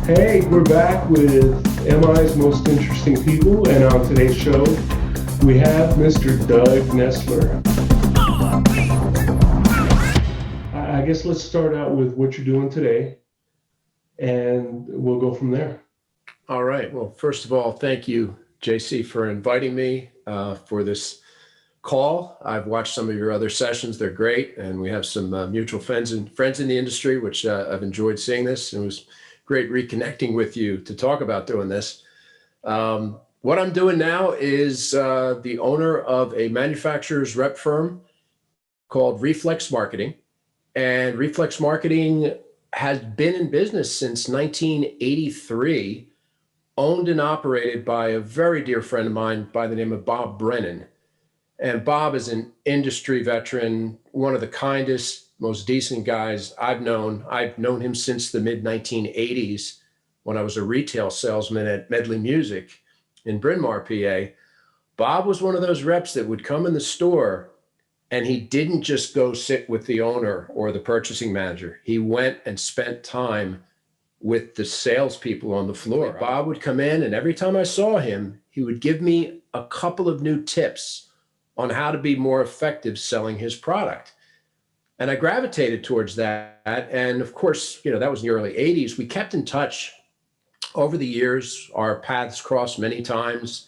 Hey, we're back with MI's Most Interesting People, and on today's show, we have Mr. Doug Nestler. I guess let's start out with what you're doing today, and we'll go from there. All right. Well, first of all, thank you, JC, for inviting me for this call. I've watched some of your other sessions. They're great, and we have some mutual friends in the industry, which I've enjoyed seeing this. It was great reconnecting with you to talk about doing this. What I'm doing now is the owner of a manufacturer's rep firm called Reflex Marketing. And Reflex Marketing has been in business since 1983, owned and operated by a very dear friend of mine by the name of Bob Brennan. And Bob is an industry veteran, one of the kindest, most decent guys I've known. I've known him since the mid-1980s when I was a retail salesman at Medley Music in Bryn Mawr, PA. Bob was one of those reps that would come in the store and he didn't just go sit with the owner or the purchasing manager. He went and spent time with the salespeople on the floor. Bob would come in, and every time I saw him, he would give me a couple of new tips on how to be more effective selling his product. And I gravitated towards that. And of course, that was in the early 80s. We kept in touch over the years. Our paths crossed many times.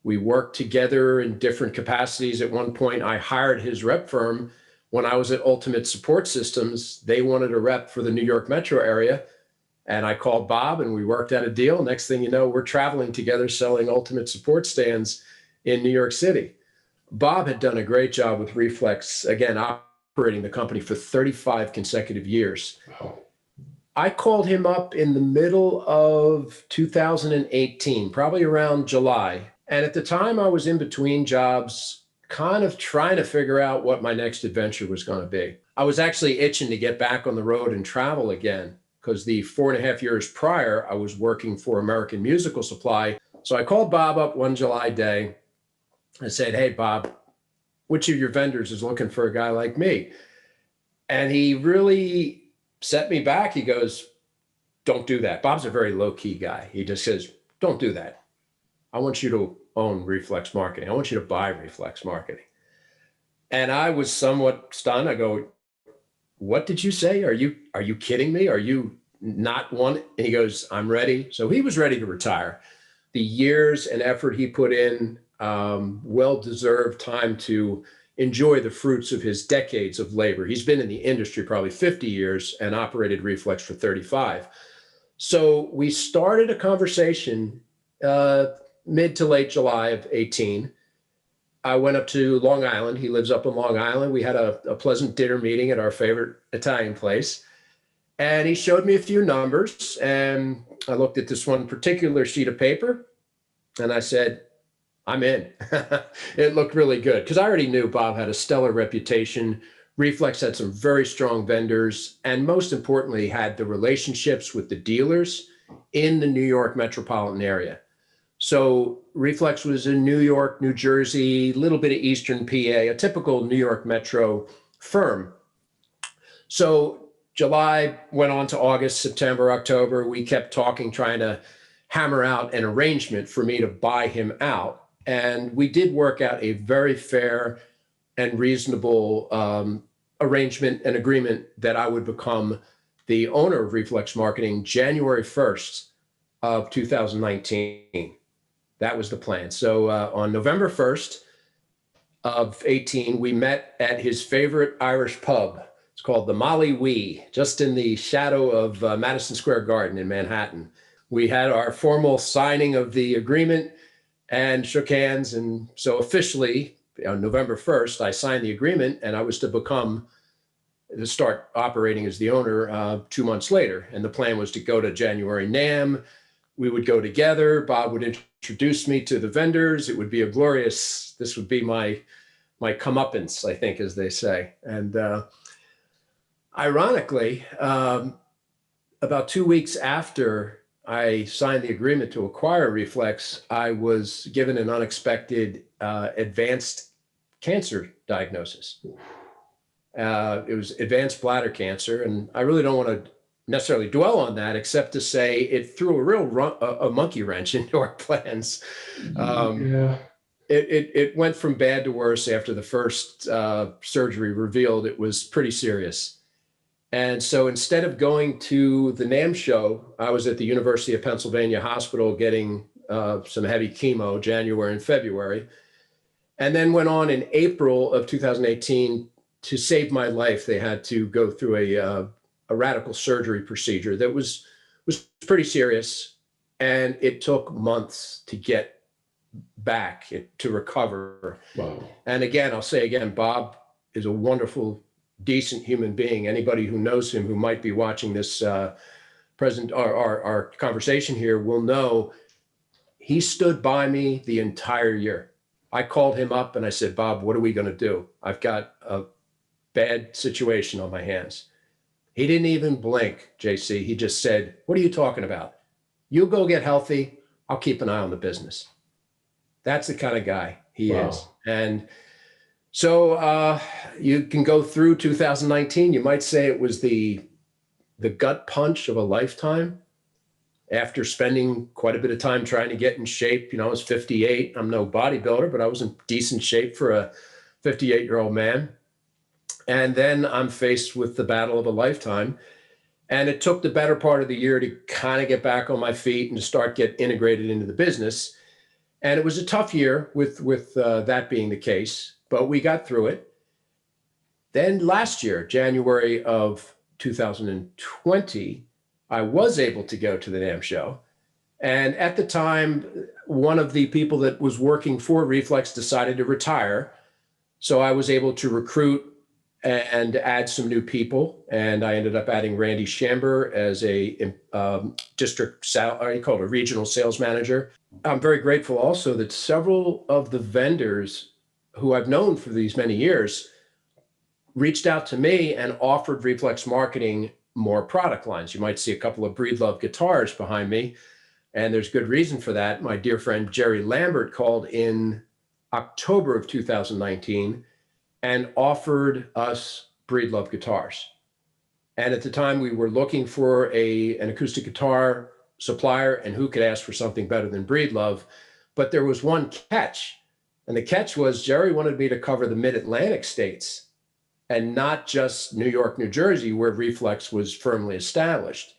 We worked together in different capacities. At one point, I hired his rep firm when I was at Ultimate Support Systems. They wanted a rep for the New York metro area. And I called Bob and we worked out a deal. Next thing you know, we're traveling together selling Ultimate Support stands in New York City. Bob had done a great job with Reflex, again, operating the company for 35 consecutive years. Wow. I called him up in the middle of 2018, probably around July. And at the time I was in between jobs, kind of trying to figure out what my next adventure was going to be. I was actually itching to get back on the road and travel again, because the 4.5 years prior, I was working for American Musical Supply. So I called Bob up one July day. I said, "Hey, Bob, which of your vendors is looking for a guy like me?" And he really set me back. He goes, "Don't do that." Bob's a very low-key guy. He just says, "Don't do that. I want you to own Reflex Marketing. I want you to buy Reflex Marketing." And I was somewhat stunned. I go, "What did you say? Are you kidding me? Are you not one?" And he goes, "I'm ready." So he was ready to retire. The years and effort he put in, well-deserved time to enjoy the fruits of his decades of labor. He's been in the industry probably 50 years and operated Reflex for 35. So we started a conversation mid to late July of 18. I went up to Long Island. He lives up in Long Island. We had a pleasant dinner meeting at our favorite Italian place. And he showed me a few numbers. And I looked at this one particular sheet of paper. And I said, "I'm in." It looked really good because I already knew Bob had a stellar reputation. Reflex had some very strong vendors. And most importantly, had the relationships with the dealers in the New York metropolitan area. So Reflex was in New York, New Jersey, a little bit of Eastern PA, a typical New York metro firm. So July went on to August, September, October. We kept talking, trying to hammer out an arrangement for me to buy him out. And we did work out a very fair and reasonable arrangement and agreement that I would become the owner of Reflex Marketing January 1st of 2019. That was the plan. So on November 1st of 18, we met at his favorite Irish pub. It's called the Molly Wee, just in the shadow of Madison Square Garden in Manhattan. We had our formal signing of the agreement and shook hands. And so officially on November 1st, I signed the agreement and I was to start operating as the owner 2 months later. And the plan was to go to January NAMM. We would go together. Bob would introduce me to the vendors. It would be this would be my comeuppance, I think, as they say. And ironically, about 2 weeks after I signed the agreement to acquire Reflex, I was given an unexpected advanced cancer diagnosis. It was advanced bladder cancer, and I really don't want to necessarily dwell on that, except to say it threw a real a monkey wrench into our plans. Yeah. It went from bad to worse after the first surgery revealed it was pretty serious. And so instead of going to the NAMM show, I was at the University of Pennsylvania Hospital getting some heavy chemo January and February, and then went on in April of 2018 to save my life. They had to go through a radical surgery procedure that was pretty serious, and it took months to get back to recover. Wow. And again, I'll say again, Bob is a wonderful, decent human being. Anybody who knows him, who might be watching this present our conversation here, will know he stood by me the entire year. I called him up and I said, Bob, what are we going to do? I've got a bad situation on my hands. He didn't even blink, JC. He just said, what are you talking about? You go get healthy. I'll keep an eye on the business. That's the kind of guy he is. And so you can go through 2019. You might say it was the gut punch of a lifetime. After spending quite a bit of time trying to get in shape, I was 58. I'm no bodybuilder, but I was in decent shape for a 58-year-old man. And then I'm faced with the battle of a lifetime. And it took the better part of the year to kind of get back on my feet and to start get integrated into the business. And it was a tough year with that being the case, but we got through it. Then last year, January of 2020, I was able to go to the NAMM show. And at the time, one of the people that was working for Reflex decided to retire. So I was able to recruit and add some new people. And I ended up adding Randy Shamber as a regional sales manager. I'm very grateful also that several of the vendors who I've known for these many years reached out to me and offered Reflex Marketing more product lines. You might see a couple of Breedlove guitars behind me, and there's good reason for that. My dear friend Jerry Lambert called in October of 2019 and offered us Breedlove guitars. And at the time we were looking for an acoustic guitar supplier, and who could ask for something better than Breedlove? But there was one catch, and the catch was Jerry wanted me to cover the mid-Atlantic states and not just New York, New Jersey, where Reflex was firmly established.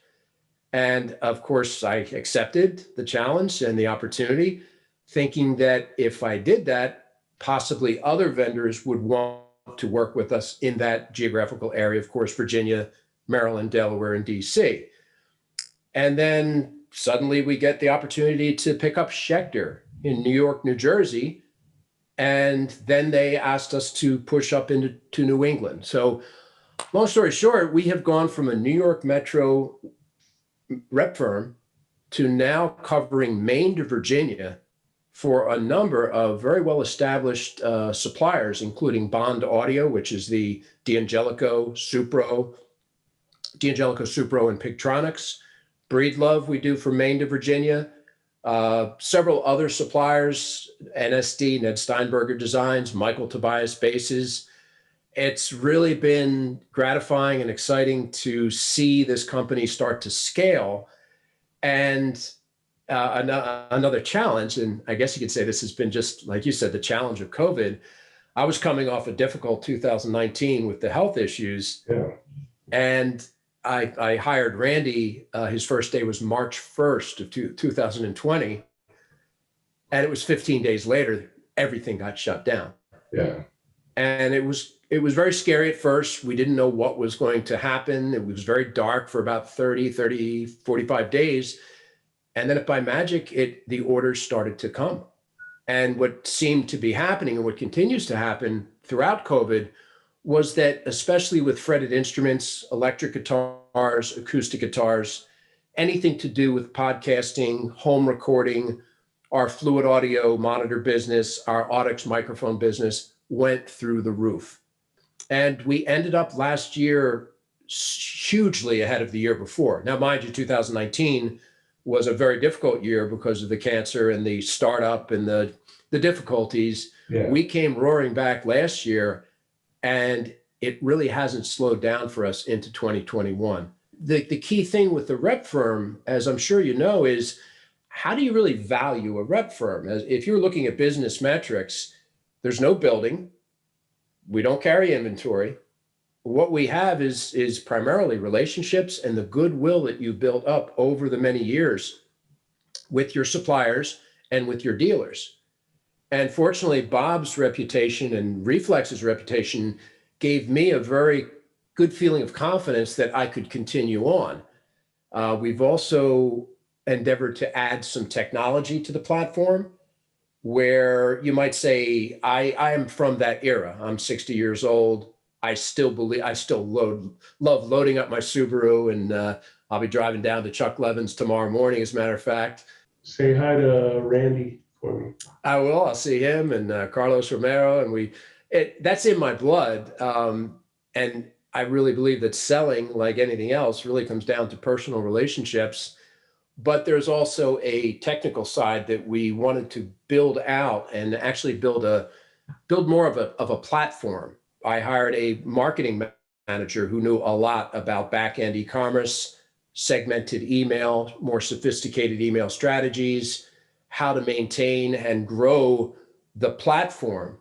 And of course, I accepted the challenge and the opportunity, thinking that if I did that, possibly other vendors would want to work with us in that geographical area, of course, Virginia, Maryland, Delaware, and DC. And then suddenly we get the opportunity to pick up Schecter in New York, New Jersey. And then they asked us to push up into New England. So long story short, we have gone from a New York Metro rep firm to now covering Maine to Virginia for a number of very well-established suppliers, including Bond Audio, which is the D'Angelico, Supro, and Pigtronics. Breedlove we do from Maine to Virginia. Several other suppliers, NSD, Ned Steinberger Designs, Michael Tobias Basses. It's really been gratifying and exciting to see this company start to scale. And another challenge, and I guess you could say this has been just, like you said, the challenge of COVID. I was coming off a difficult 2019 with the health issues. Yeah. And I hired Randy. His first day was March 1st of 2020. And it was 15 days later, everything got shut down. Yeah. And it was very scary at first. We didn't know what was going to happen. It was very dark for about 45 days. And then by magic, the orders started to come. And what seemed to be happening and what continues to happen throughout COVID was that, especially with fretted instruments, electric guitars, acoustic guitars, anything to do with podcasting, home recording, our fluid audio monitor business, our Audix microphone business went through the roof. And we ended up last year hugely ahead of the year before. Now, mind you, 2019 was a very difficult year because of the cancer and the startup and the difficulties. Yeah. We came roaring back last year, and it really hasn't slowed down for us into 2021. the key thing with the rep firm, as I'm sure you know, is how do you really value a rep firm? As if you're looking at business metrics, there's no building. We don't carry inventory. What we have is primarily relationships and the goodwill that you built up over the many years with your suppliers and with your dealers. And fortunately, Bob's reputation and Reflex's reputation gave me a very good feeling of confidence that I could continue on. We've also endeavored to add some technology to the platform where you might say, I am from that era. I'm 60 years old. I still love loading up my Subaru, and I'll be driving down to Chuck Levin's tomorrow morning, as a matter of fact. Say hi to Randy for me. I will. I'll see him and Carlos Romero, and that's in my blood. And I really believe that selling, like anything else, really comes down to personal relationships. But there's also a technical side that we wanted to build out and actually build more of a platform. I hired a marketing manager who knew a lot about back-end e-commerce, segmented email, more sophisticated email strategies, how to maintain and grow the platform.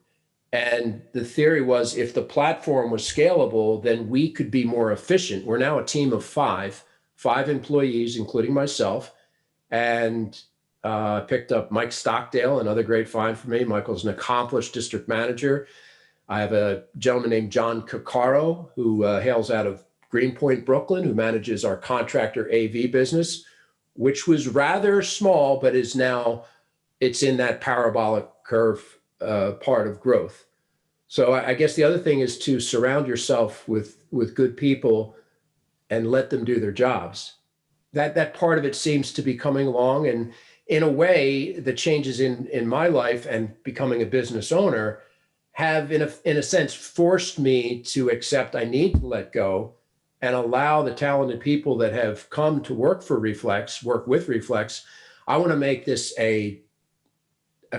And the theory was if the platform was scalable, then we could be more efficient. We're now a team of five employees, including myself, and picked up Mike Stockdale, another great find for me. Michael's an accomplished district manager. I have a gentleman named John Coccaro, who hails out of Greenpoint, Brooklyn, who manages our contractor AV business, which was rather small, but it's in that parabolic curve part of growth. So I guess the other thing is to surround yourself with good people and let them do their jobs. That part of it seems to be coming along. And in a way, the changes in my life and becoming a business owner have, in a sense, forced me to accept I need to let go and allow the talented people that have come to work with Reflex. I want to make this a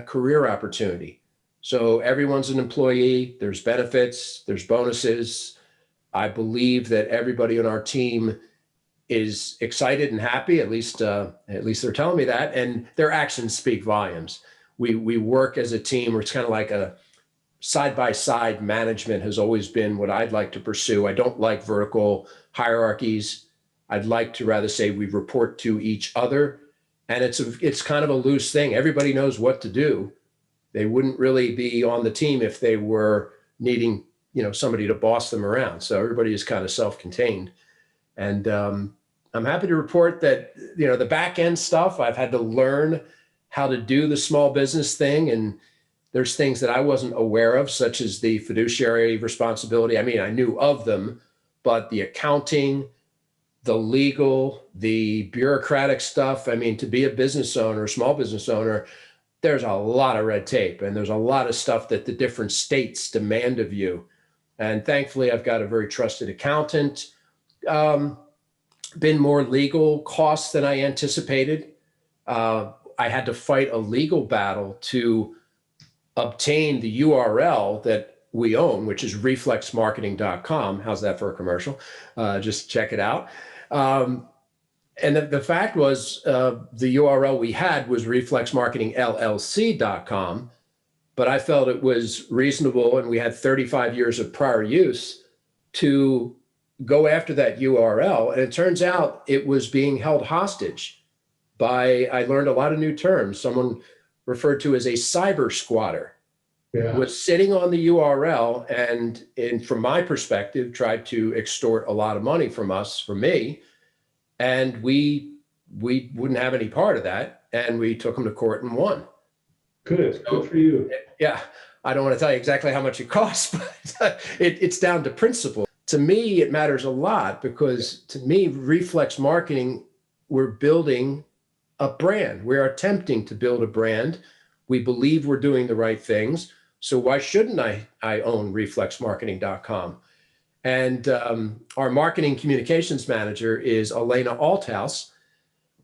career opportunity. So everyone's an employee, there's benefits, there's bonuses. I believe that everybody on our team is excited and happy, at least they're telling me that, and their actions speak volumes. We work as a team where it's kind of like a side-by-side management has always been what I'd like to pursue. I don't like vertical hierarchies. I'd like to rather say we report to each other, and it's kind of a loose thing. Everybody knows what to do. They wouldn't really be on the team if they were needing, somebody to boss them around. So everybody is kind of self-contained. And I'm happy to report that, the back end stuff, I've had to learn how to do the small business thing. And there's things that I wasn't aware of, such as the fiduciary responsibility. I mean, I knew of them, but the accounting, the legal, the bureaucratic stuff, I mean, to be a business owner, small business owner, there's a lot of red tape and there's a lot of stuff that the different states demand of you. And thankfully, I've got a very trusted accountant. Been more legal costs than I anticipated. I had to fight a legal battle to obtain the URL that we own, which is reflexmarketing.com. How's that for a commercial? Just check it out. And the fact was, the URL we had was reflexmarketingllc.com, but I felt it was reasonable, and we had 35 years of prior use to go after that URL. And it turns out it was being held hostage by, I learned a lot of new terms. Someone referred to as a cyber squatter. Yeah. Was sitting on the URL and from my perspective, tried to extort a lot of money from me. And we wouldn't have any part of that. And we took them to court and won. Good for you. Yeah. I don't want to tell you exactly how much it costs, but it's down to principle. To me, it matters a lot because to me, Reflex Marketing, we're building a brand. We're attempting to build a brand. We believe we're doing the right things. So why shouldn't I own reflexmarketing.com? And our marketing communications manager is Elena Althouse.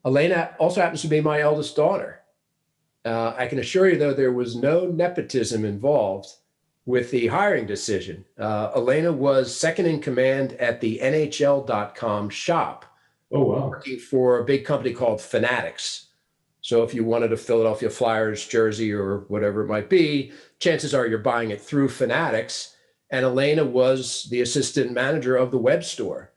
Elena also happens to be my eldest daughter. I can assure you, though, there was no nepotism involved. with the hiring decision. Elena was second in command at the NHL.com shop, Oh, wow. working for a big company called Fanatics. So if you wanted a Philadelphia Flyers jersey or whatever it might be, chances are you're buying it through Fanatics. And Elena was the assistant manager of the web store.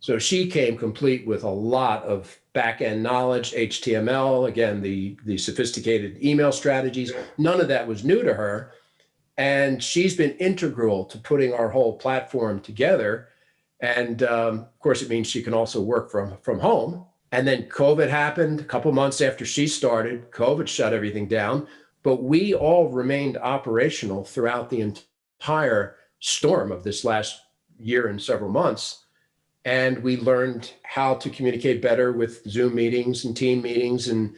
So she came complete with a lot of back-end knowledge, HTML, again, the sophisticated email strategies. None of that was new to her. And she's been integral to putting our whole platform together. And of course, it means she can also work from home. And then COVID happened a couple months after she started. COVID shut everything down, but we all remained operational throughout the entire storm of this last year and several months. And we learned how to communicate better with Zoom meetings and team meetings, and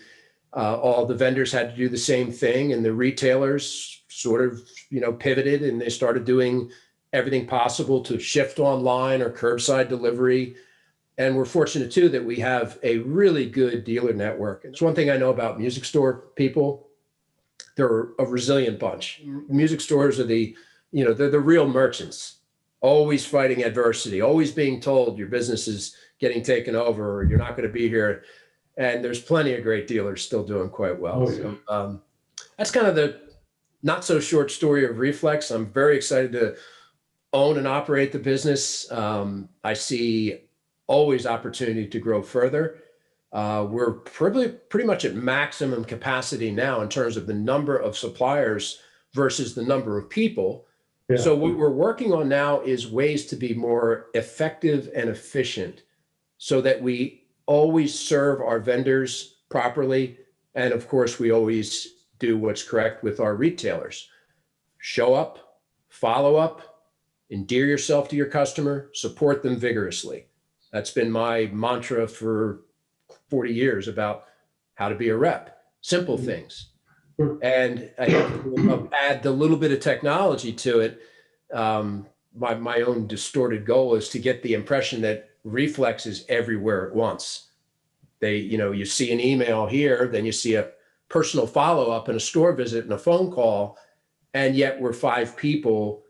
all the vendors had to do the same thing. And the retailers sort of, pivoted, and they started doing everything possible to shift online or curbside delivery. And we're fortunate too that we have a really good dealer network. And it's one thing I know about music store people. They're a resilient bunch. Music stores are they're the real merchants, always fighting adversity, always being told your business is getting taken over or you're not going to be here. And there's plenty of great dealers still doing quite well. Oh, yeah. So that's kind of the not so short story of Reflex. I'm very excited to own and operate the business. I see always opportunity to grow further. We're pretty much at maximum capacity now in terms of the number of suppliers versus the number of people. Yeah. So what we're working on now is ways to be more effective and efficient so that we always serve our vendors properly. And of course, we always do what's correct with our retailers. Show up, follow up, endear yourself to your customer, support them vigorously. That's been my mantra for 40 years about how to be a rep. Simple things. And I think we'll add a little bit of technology to it. My own distorted goal is to get the impression that Reflex is everywhere at once. You see an email here, then you see a personal follow-up and a store visit and a phone call, and yet we're 5 people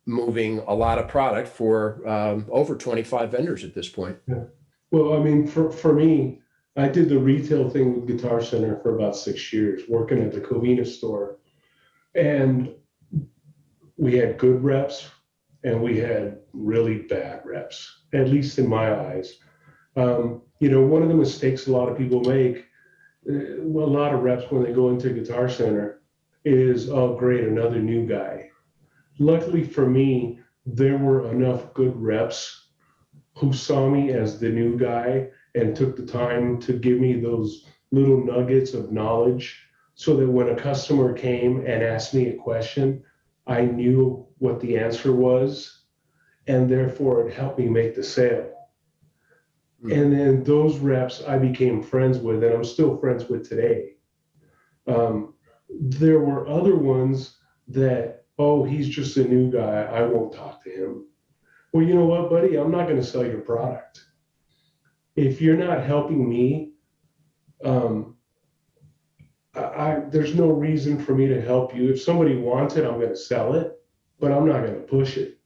moving a lot of product for over 25 vendors at this point. Yeah. Well, I mean, for me, I did the retail thing with Guitar Center for about 6 years, working at the Covina store. And we had good reps and we had really bad reps, at least in my eyes. One of the mistakes a lot of people make, a lot of reps when they go into Guitar Center is, oh, great, another new guy. Luckily for me, there were enough good reps who saw me as the new guy and took the time to give me those little nuggets of knowledge so that when a customer came and asked me a question, I knew what the answer was, and therefore it helped me make the sale. And then those reps I became friends with, and I'm still friends with today. There were other ones that, oh, he's just a new guy, I won't talk to him. Well, you know what, buddy? I'm not going to sell your product. If you're not helping me, there's no reason for me to help you. If somebody wants it, I'm going to sell it, but I'm not going to push it.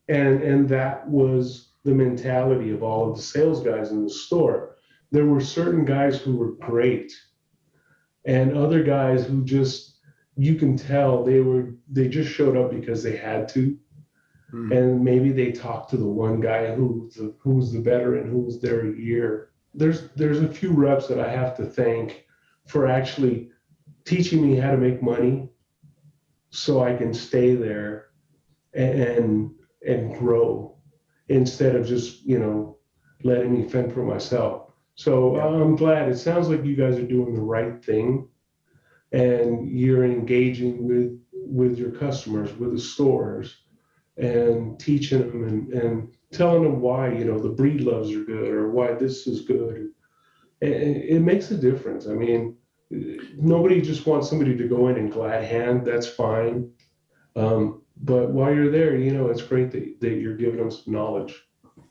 And that was the mentality of all of the sales guys in the store. There were certain guys who were great and other guys who just, you can tell they just showed up because they had to. And maybe they talked to the one guy who was the veteran, who was there a year. There's a few reps that I have to thank for actually teaching me how to make money so I can stay there and grow instead of just, letting me fend for myself. So I'm glad. It sounds like you guys are doing the right thing and you're engaging with your customers, with the stores, and teaching them and telling them why, the breed loves are good or why this is good. And it makes a difference. I mean, nobody just wants somebody to go in and glad hand. That's fine. But while you're there, it's great that you're giving them some knowledge.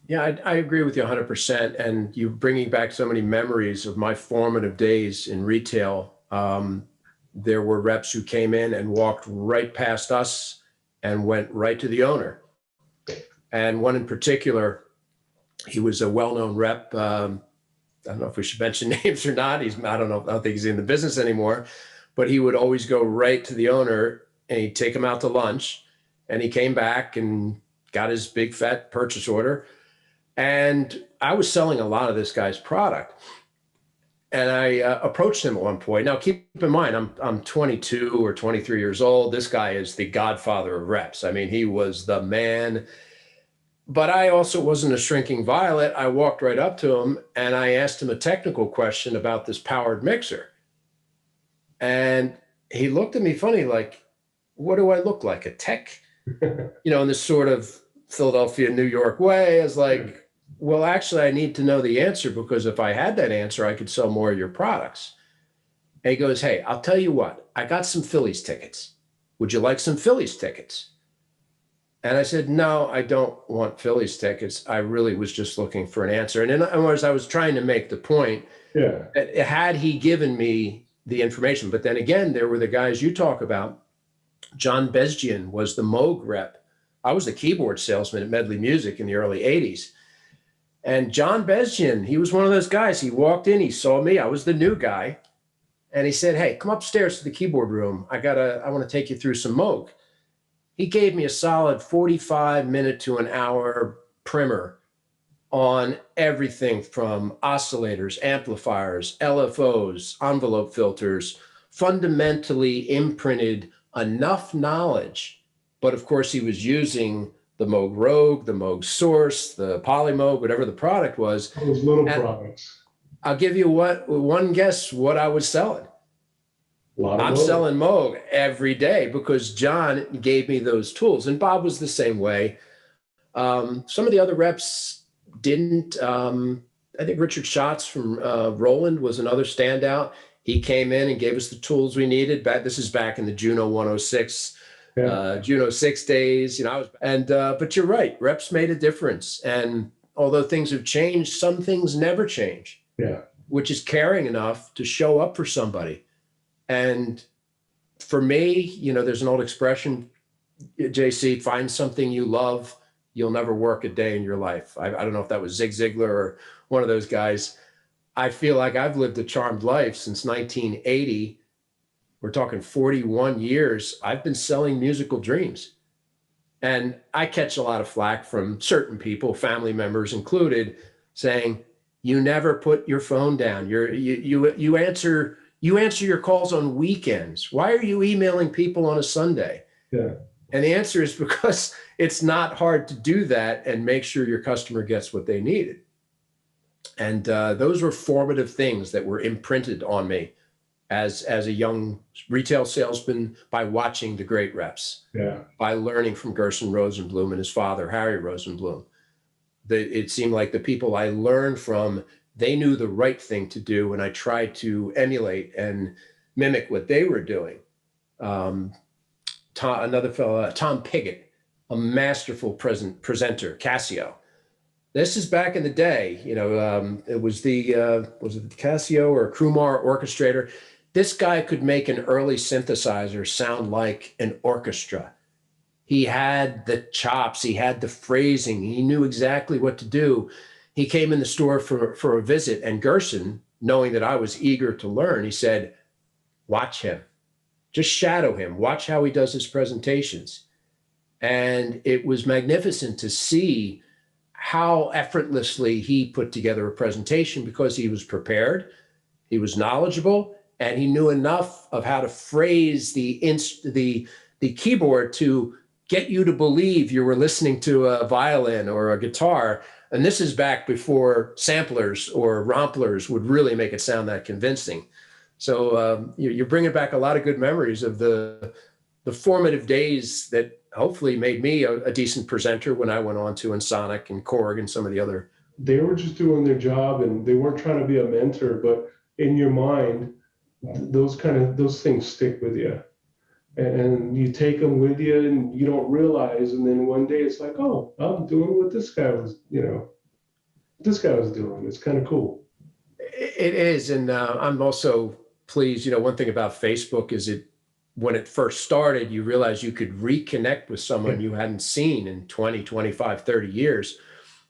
Yeah, I agree with you 100%. And you bringing back so many memories of my formative days in retail. there were reps who came in and walked right past us and went right to the owner. And one in particular, he was a well-known rep. I don't know if we should mention names or not. I don't think he's in the business anymore, but he would always go right to the owner and he'd take him out to lunch, and he came back and got his big fat purchase order. And I was selling a lot of this guy's product. And I approached him at one point. Now, keep in mind, I'm 22 or 23 years old. This guy is the godfather of reps. I mean, he was the man. But I also wasn't a shrinking violet. I walked right up to him and I asked him a technical question about this powered mixer. And he looked at me funny, like, what do I look like, a tech? In this sort of Philadelphia, New York way. I was like, well, actually, I need to know the answer, because if I had that answer, I could sell more of your products. And he goes, hey, I'll tell you what, I got some Phillies tickets. Would you like some Phillies tickets? And I said, no, I don't want Phillies tickets. I really was just looking for an answer. And in other words, I was trying to make the point that had he given me the information, but then again, there were the guys you talk about. John Bezgian was the Moog rep. I was the keyboard salesman at Medley Music in the early 80s. And John Bezgian, he was one of those guys. He walked in, he saw me, I was the new guy. And he said, hey, come upstairs to the keyboard room. I want to take you through some Moog. He gave me a solid 45-minute to an hour primer on everything from oscillators, amplifiers, LFOs, envelope filters, fundamentally imprinted enough knowledge. But of course, he was using the Moog Rogue, the Moog Source, the Polymoog, whatever the product was. Those little products. I'll give you one guess what I was selling. I'm Moog. selling Moog every day because John gave me those tools. And Bob was the same way. Some of the other reps didn't. I think Richard Schatz from Roland was another standout. He came in and gave us the tools we needed. This is back in the Juno 106, Juno 6 days. But you're right. Reps made a difference. And although things have changed, some things never change. Yeah. Which is caring enough to show up for somebody. And for me, there's an old expression, JC, find something you love, you'll never work a day in your life. I don't know if that was Zig Ziglar or one of those guys. I feel like I've lived a charmed life since 1980. We're talking 41 years. I've been selling musical dreams. And I catch a lot of flack from certain people, family members included, saying, you never put your phone down. You answer your calls on weekends. Why are you emailing people on a Sunday? Yeah. And the answer is because it's not hard to do that and make sure your customer gets what they needed. And those were formative things that were imprinted on me as a young retail salesman by watching the great reps, by learning from Gerson Rosenblum and his father, Harry Rosenblum. It seemed like the people I learned from, they knew the right thing to do, and I tried to emulate and mimic what they were doing. Another fellow, Tom Pigott, a masterful presenter, Casio. This is back in the day, it was was it the Casio or Krumar orchestrator? This guy could make an early synthesizer sound like an orchestra. He had the chops, he had the phrasing, he knew exactly what to do. He came in the store for a visit, and Gerson, knowing that I was eager to learn, he said, watch him, just shadow him, watch how he does his presentations. And it was magnificent to see how effortlessly he put together a presentation, because he was prepared, he was knowledgeable, and he knew enough of how to phrase the keyboard to get you to believe you were listening to a violin or a guitar. And this is back before samplers or romplers would really make it sound that convincing. So you're bringing back a lot of good memories of the formative days that hopefully made me a decent presenter when I went on to Ensoniq and Korg and some of the other. They were just doing their job, and they weren't trying to be a mentor, but in your mind, those things stick with you. And you take them with you and you don't realize. And then one day it's like, oh, I'm doing what this guy was doing. It's kind of cool. It is. And I'm also please, one thing about Facebook is when it first started, you realize you could reconnect with someone you hadn't seen in 20, 25, 30 years.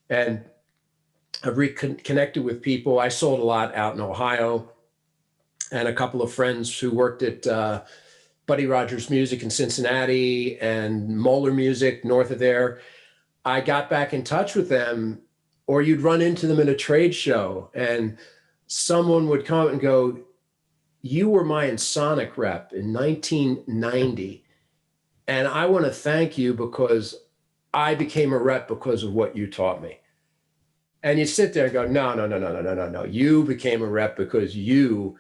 And I've reconnected with people. I sold a lot out in Ohio, and a couple of friends who worked at Buddy Rogers Music in Cincinnati and Moeller Music north of there. I got back in touch with them, or you'd run into them at a trade show and someone would come and go, "You were my Ensoniq rep in 1990. And I want to thank you because I became a rep because of what you taught me." And you sit there and go, no, no, no, no, no, no, no, no. You became a rep because you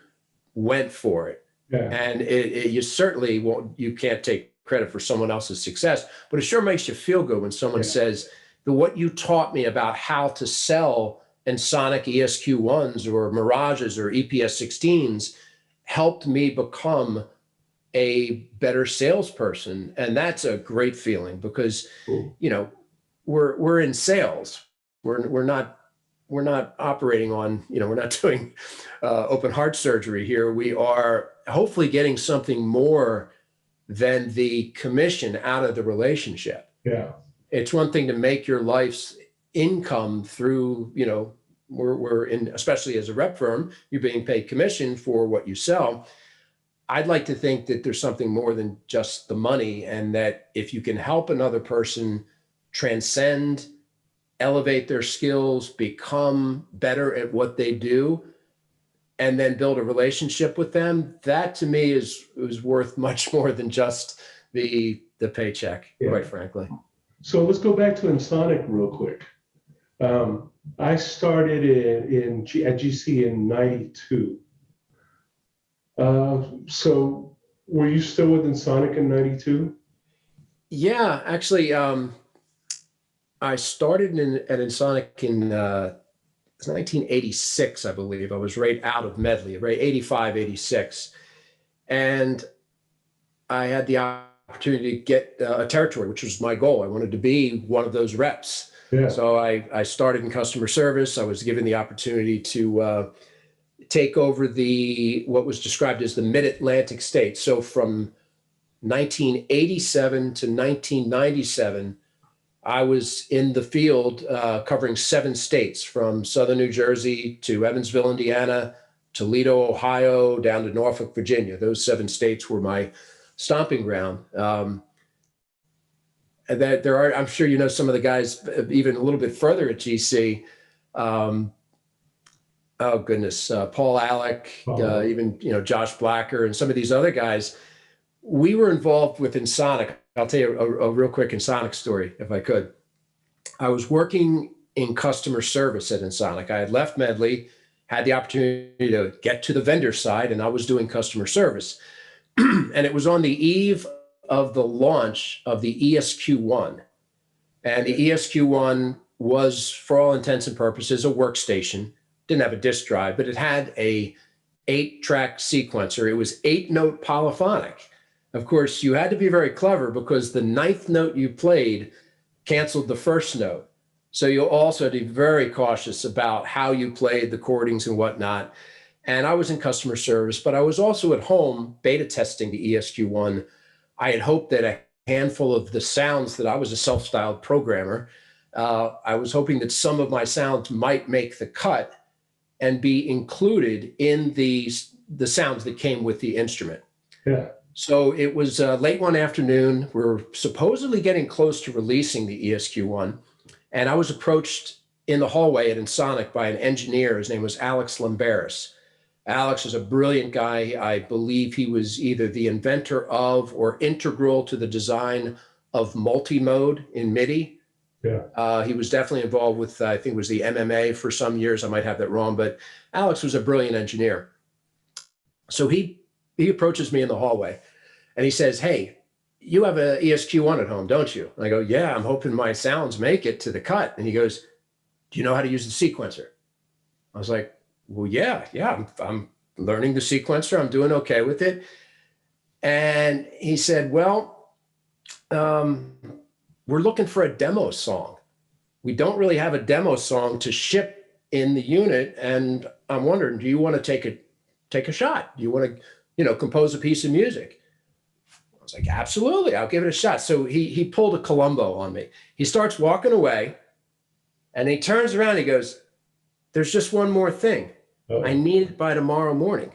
went for it. Yeah. And you certainly won't, you can't take credit for someone else's success, but it sure makes you feel good when someone says that what you taught me about how to sell Ensoniq ESQ1s or Mirages or EPS 16s helped me become a better salesperson. And that's a great feeling because, we're in sales. We're not operating on, we're not doing open heart surgery here. We are hopefully getting something more than the commission out of the relationship. Yeah. It's one thing to make your life's income through, we're in, especially as a rep firm, you're being paid commission for what you sell. I'd like to think that there's something more than just the money, and that if you can help another person transcend, elevate their skills, become better at what they do, and then build a relationship with them, that to me is worth much more than just the paycheck, quite frankly. So let's go back to Ensoniq real quick. I started at GC in '92. So were you still with Ensoniq in '92? Yeah, actually, I started at Ensoniq in 1986, I believe. I was right out of Medley, right, 85, 86. And I had the opportunity to get a territory, which was my goal. I wanted to be one of those reps. Yeah. So I started in customer service. I was given the opportunity to take over what was described as the Mid-Atlantic states. So from 1987 to 1997, I was in the field covering 7 states, from southern New Jersey to Evansville, Indiana, Toledo, Ohio, down to Norfolk, Virginia. Those 7 states were my stomping ground. And that there are, I'm sure you know some of the guys even a little bit further at GC. Oh goodness, Paul Alec, even Josh Blacker, and some of these other guys. We were involved with Ensoniq. I'll tell you a real quick Ensoniq story, if I could. I was working in customer service at Ensoniq. I had left Medley, had the opportunity to get to the vendor side, and I was doing customer service. And it was on the eve of the launch of the ESQ1. And the ESQ1 was, for all intents and purposes, a workstation. Didn't have a disk drive, but it had a 8-track sequencer. It was 8-note polyphonic. Of course, you had to be very clever because the 9th note you played canceled the first note. So you also had to be very cautious about how you played the chordings and whatnot. And I was in customer service, but I was also at home beta testing the ESQ1. I had hoped that a handful of the sounds, that I was a self-styled programmer, I was hoping that some of my sounds might make the cut and be included in the sounds that came with the instrument. Yeah. So it was late one afternoon. We're supposedly getting close to releasing the ESQ1. And I was approached in the hallway at Ensoniq by an engineer. His name was Alex Lamberis. Alex is a brilliant guy. I believe he was either the inventor of or integral to the design of multi-mode in MIDI. Yeah. He was definitely involved with, I think it was the MMA for some years. I might have that wrong, but Alex was a brilliant engineer. So he approaches me in the hallway and he says, "Hey, you have an ESQ1 at home, don't you?" And I go, "Yeah, I'm hoping my sounds make it to the cut." And he goes, "Do you know how to use the sequencer?" I was like, "Well, yeah, I'm learning the sequencer. I'm doing okay with it." And he said, "Well, we're looking for a demo song. We don't really have a demo song to ship in the unit. And I'm wondering, do you want to take take a shot? Do you want to, compose a piece of music? I was like, absolutely, I'll give it a shot. So he pulled a Columbo on me. He starts walking away and he turns around and he goes, there's just one more thing. I need it by tomorrow morning.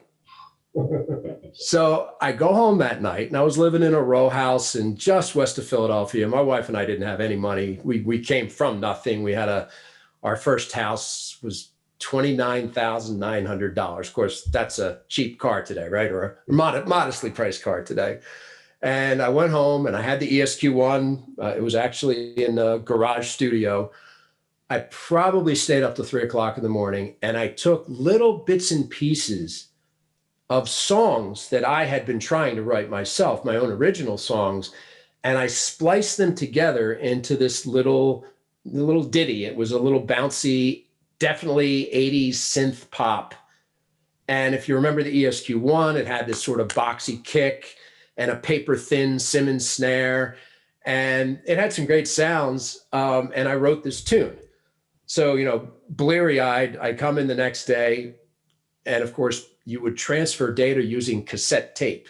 So I go home that night, and I was living in a row house in just west of Philadelphia. My wife and I didn't have any money. We came from nothing. We had our first house was $29,900. Of course, that's a cheap car today, right? Or a modestly priced car today. And I went home and I had the ESQ1. It was actually in a garage studio. I probably stayed up to 3 o'clock in the morning, and I took little bits and pieces of songs that I had been trying to write myself, my own original songs, and I spliced them together into this little ditty. It was a little bouncy, definitely 80s synth pop. And if you remember the ESQ1, it had this sort of boxy kick and a paper thin Simmons snare, and it had some great sounds. And I wrote this tune. So, bleary-eyed, I come in the next day, and of course, you would transfer data using cassette tape.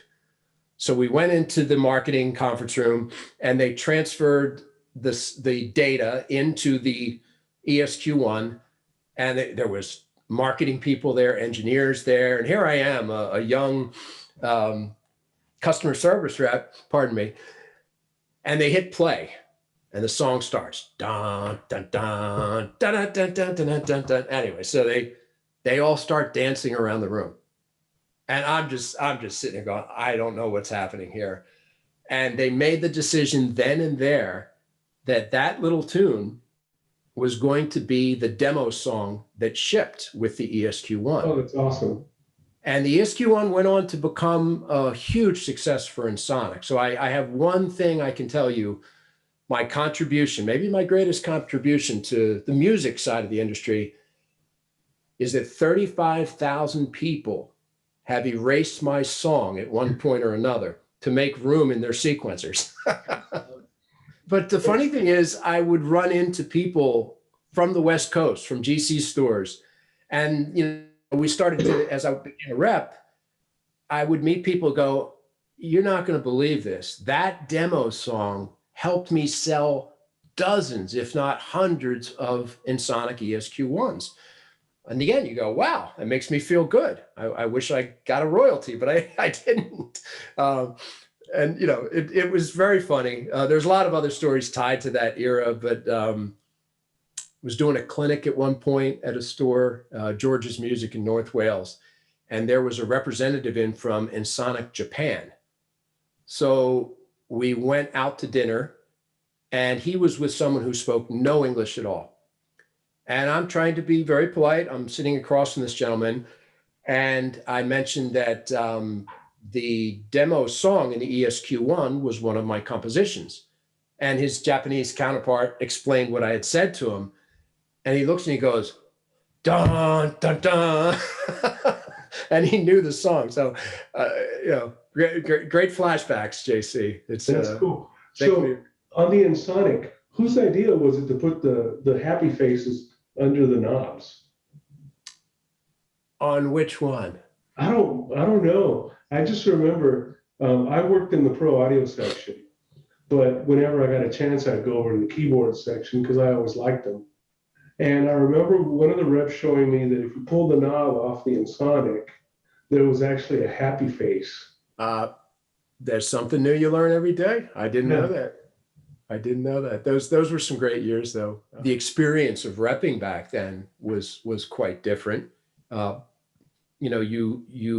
So we went into the marketing conference room and they transferred the data into the ESQ1, and there was marketing people there, engineers there. And here I am, a young customer service rep, pardon me. And they hit play and the song starts. Dun, dun, dun, dun, dun, dun, dun, dun, dun, dun. Anyway, so they all start dancing around the room. And I'm just sitting there going, I don't know what's happening here. And they made the decision then and there that little tune was going to be the demo song that shipped with the ESQ1. Oh, that's awesome. And the ESQ1 went on to become a huge success for Ensoniq. So I have one thing I can tell you, my contribution, maybe my greatest contribution to the music side of the industry, is that 35,000 people have erased my song at one point or another to make room in their sequencers. But the funny thing is, I would run into people from the West Coast, from GC stores. And, we started to, as I became a rep, I would meet people go, you're not going to believe this. That demo song helped me sell dozens, if not hundreds of Ensoniq ESQ1s. And again, you go, wow, that makes me feel good. I wish I got a royalty, but I didn't. And, it was very funny. There's a lot of other stories tied to that era, but was doing a clinic at one point at a store, George's Music in North Wales. And there was a representative in from Ensoniq Japan. So we went out to dinner, and he was with someone who spoke no English at all. And I'm trying to be very polite. I'm sitting across from this gentleman, and I mentioned that the demo song in the ESQ1 was one of my compositions. And his Japanese counterpart explained what I had said to him. And he looks and he goes, dun, dun, dun. And he knew the song. So, great flashbacks, JC. That's cool. So on the Ensoniq, whose idea was it to put the happy faces under the knobs? On which one? I don't know. I just remember I worked in the pro audio section, but whenever I got a chance, I'd go over to the keyboard section because I always liked them. And I remember one of the reps showing me that if you pulled the knob off the Ensoniq, there was actually a happy face. There's something new you learn every day. I didn't know that. I didn't know that. Those were some great years, though. The experience of repping back then was quite different. You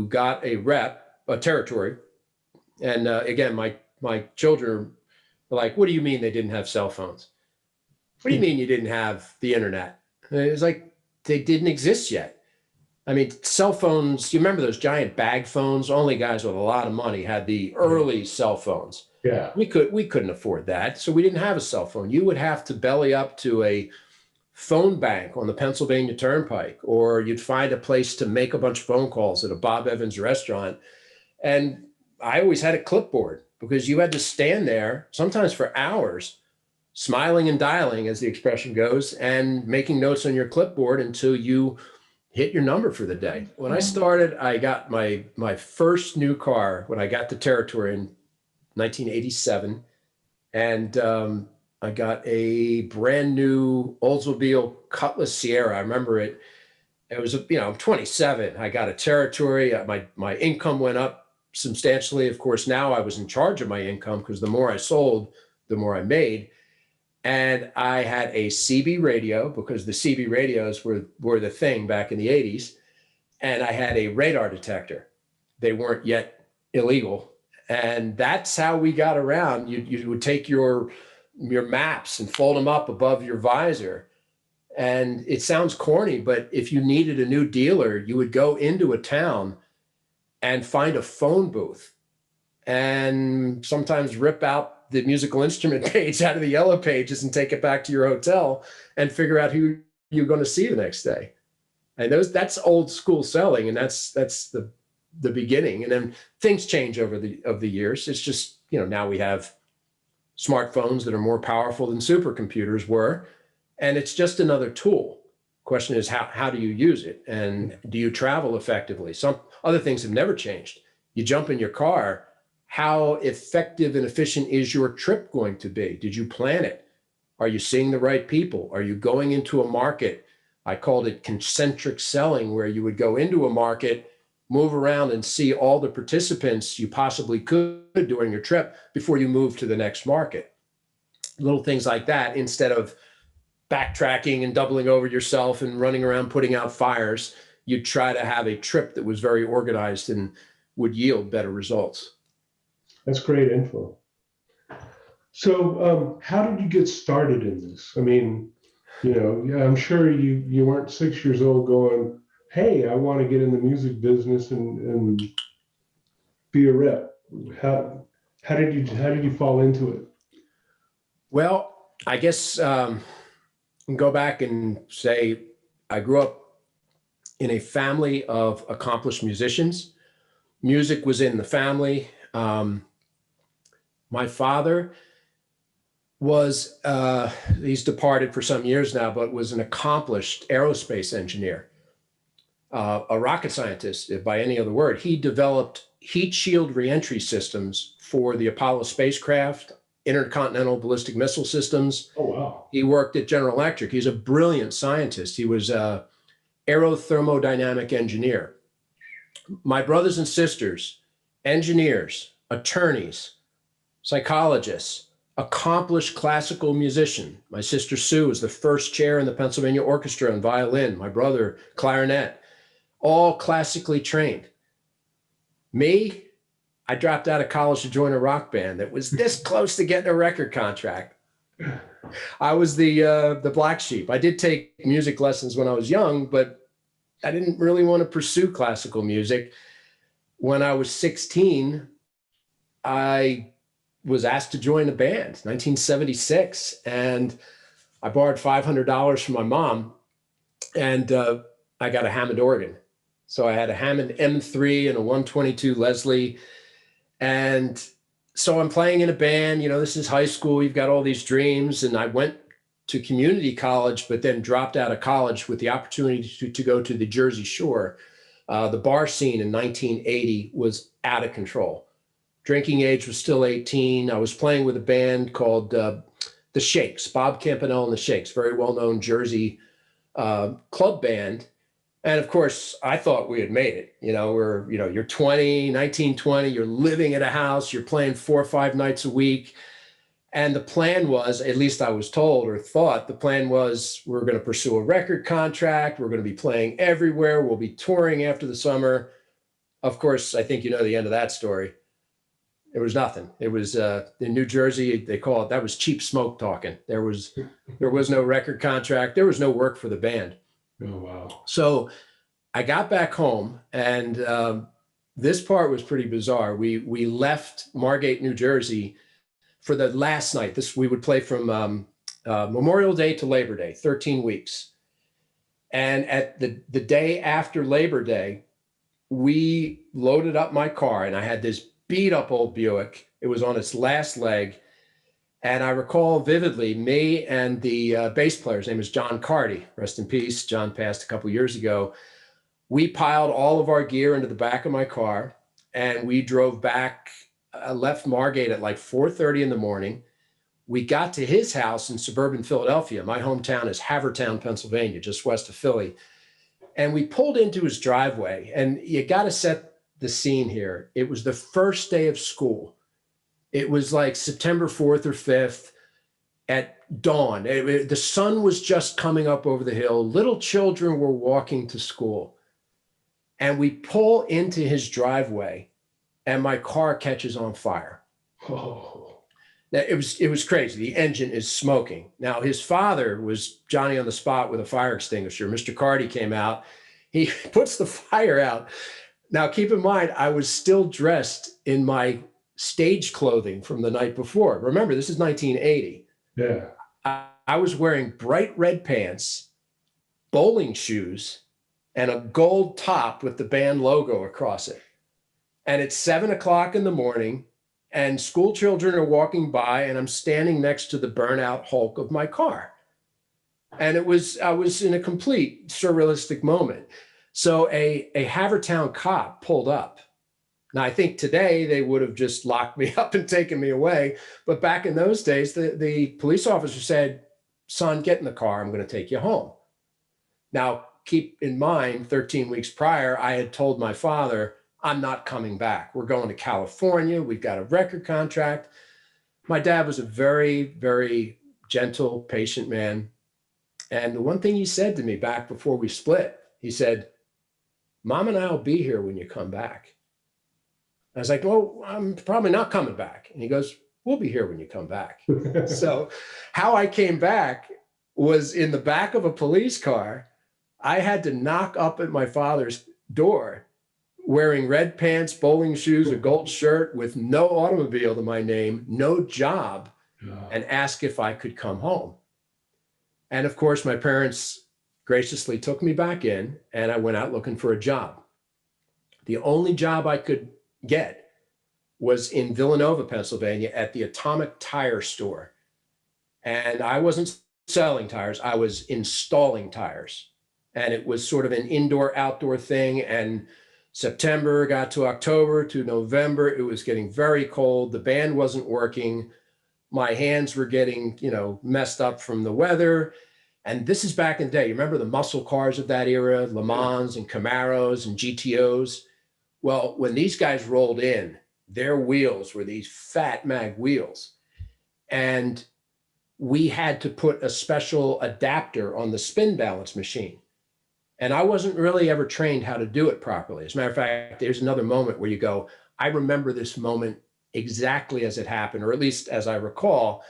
got a rep, a territory, and again, my children were like, "What do you mean they didn't have cell phones? What do you mean you didn't have the internet?" And it was like they didn't exist yet. I mean, cell phones. You remember those giant bag phones? Only guys with a lot of money had the early cell phones. Yeah, we couldn't afford that, so we didn't have a cell phone. You would have to belly up to a phone bank on the Pennsylvania Turnpike, or you'd find a place to make a bunch of phone calls at a Bob Evans restaurant. And I always had a clipboard because you had to stand there sometimes for hours, smiling and dialing, as the expression goes, and making notes on your clipboard until you hit your number for the day. When I started, I got my first new car when I got to Territory in 1987, and I got a brand new Oldsmobile Cutlass Sierra. I remember it. It was, I'm 27. I got a Territory. My income went up substantially. Of course, now I was in charge of my income because the more I sold, the more I made. And I had a CB radio because the CB radios were the thing back in the 80s. And I had a radar detector. They weren't yet illegal. And that's how we got around. You would take your maps and fold them up above your visor. And it sounds corny, but if you needed a new dealer, you would go into a town and find a phone booth and sometimes rip out the musical instrument page out of the yellow pages and take it back to your hotel and figure out who you're going to see the next day. And that's old school selling, and that's the beginning. And then things change over the years. It's just, now we have smartphones that are more powerful than supercomputers were, and it's just another tool. Question is, how do you use it, and do you travel effectively? Some other things have never changed. You jump in your car. How effective and efficient is your trip going to be? Did you plan it? Are you seeing the right people? Are you going into a market? I called it concentric selling, where you would go into a market, move around and see all the participants you possibly could during your trip before you move to the next market. Little things like that, instead of backtracking and doubling over yourself and running around putting out fires, you'd try to have a trip that was very organized and would yield better results. That's great info. So how did you get started in this? I mean, I'm sure you weren't 6 years old going, hey, I want to get in the music business and be a rep. How did you fall into it? Well, I guess go back and say I grew up in a family of accomplished musicians. Music was in the family. My father was, he's departed for some years now, but was an accomplished aerospace engineer, a rocket scientist by any other word. He developed heat shield reentry systems for the Apollo spacecraft, intercontinental ballistic missile systems. Oh, wow. He worked at General Electric. He's a brilliant scientist. He was an aerothermodynamic engineer. My brothers and sisters, engineers, attorneys, psychologists, accomplished classical musician. My sister Sue was the first chair in the Pennsylvania Orchestra in violin. My brother, clarinet, all classically trained. Me, I dropped out of college to join a rock band that was this close to getting a record contract. I was the black sheep. I did take music lessons when I was young, but I didn't really want to pursue classical music. When I was 16, I was asked to join a band, 1976, and I borrowed $500 from my mom, and I got a Hammond organ. So I had a Hammond M3 and a 122 Leslie, and so I'm playing in a band. This is high school. You've got all these dreams, and I went to community college, but then dropped out of college with the opportunity to go to the Jersey Shore. The bar scene in 1980 was out of control. Drinking age was still 18. I was playing with a band called The Shakes, Bob Campanella and the Shakes, very well-known Jersey club band. And of course, I thought we had made it. You're 19, 20, you're living at a house, you're playing 4 or 5 nights a week. And the plan was, at least I was told or thought, the plan was we're going to pursue a record contract. We're going to be playing everywhere. We'll be touring after the summer. Of course, I think you know the end of that story. It was nothing. It was in New Jersey, they call it, that was cheap smoke talking. There was no record contract. There was no work for the band. Oh, wow. So I got back home, and this part was pretty bizarre. We left Margate, New Jersey for the last night. We would play from Memorial Day to Labor Day, 13 weeks. And at the day after Labor Day, we loaded up my car, and I had this beat up old Buick. It was on its last leg. And I recall vividly me and the bass player, his name is John Carty, rest in peace. John passed a couple years ago. We piled all of our gear into the back of my car, and we drove back, left Margate at like 4:30 in the morning. We got to his house in suburban Philadelphia. My hometown is Havertown, Pennsylvania, just west of Philly. And we pulled into his driveway, and you got to set the scene here. It was the first day of school. It was like September 4th or 5th at dawn. The sun was just coming up over the hill. Little children were walking to school. And we pull into his driveway, and my car catches on fire. Oh. Now, it was crazy. The engine is smoking. Now, his father was Johnny on the spot with a fire extinguisher. Mr. Carty came out. He puts the fire out. Now, keep in mind, I was still dressed in my stage clothing from the night before. Remember, this is 1980. Yeah. I was wearing bright red pants, bowling shoes, and a gold top with the band logo across it. And it's 7:00 in the morning, and school children are walking by, and I'm standing next to the burnout hulk of my car. And I was in a complete surrealistic moment. So a Havertown cop pulled up. Now, I think today they would have just locked me up and taken me away. But back in those days, the police officer said, "Son, get in the car. I'm going to take you home." Now, keep in mind, 13 weeks prior, I had told my father, "I'm not coming back. We're going to California. We've got a record contract." My dad was a very, very gentle, patient man. And the one thing he said to me back before we split, he said, "Mom and I will be here when you come back." I was like, "Well, I'm probably not coming back." And he goes, "We'll be here when you come back." So how I came back was in the back of a police car. I had to knock up at my father's door wearing red pants, bowling shoes, a gold shirt with no automobile to my name, no job, and ask if I could come home. And of course, my parents graciously took me back in, and I went out looking for a job. The only job I could get was in Villanova, Pennsylvania, at the Atomic Tire Store. And I wasn't selling tires, I was installing tires. And it was sort of an indoor-outdoor thing. And September got to October to November, it was getting very cold. The band wasn't working. My hands were getting, messed up from the weather. And this is back in the day. You remember the muscle cars of that era, Le Mans and Camaros and GTOs? Well, when these guys rolled in, their wheels were these fat mag wheels. And we had to put a special adapter on the spin balance machine. And I wasn't really ever trained how to do it properly. As a matter of fact, there's another moment where you go, I remember this moment exactly as it happened, or at least as I recall.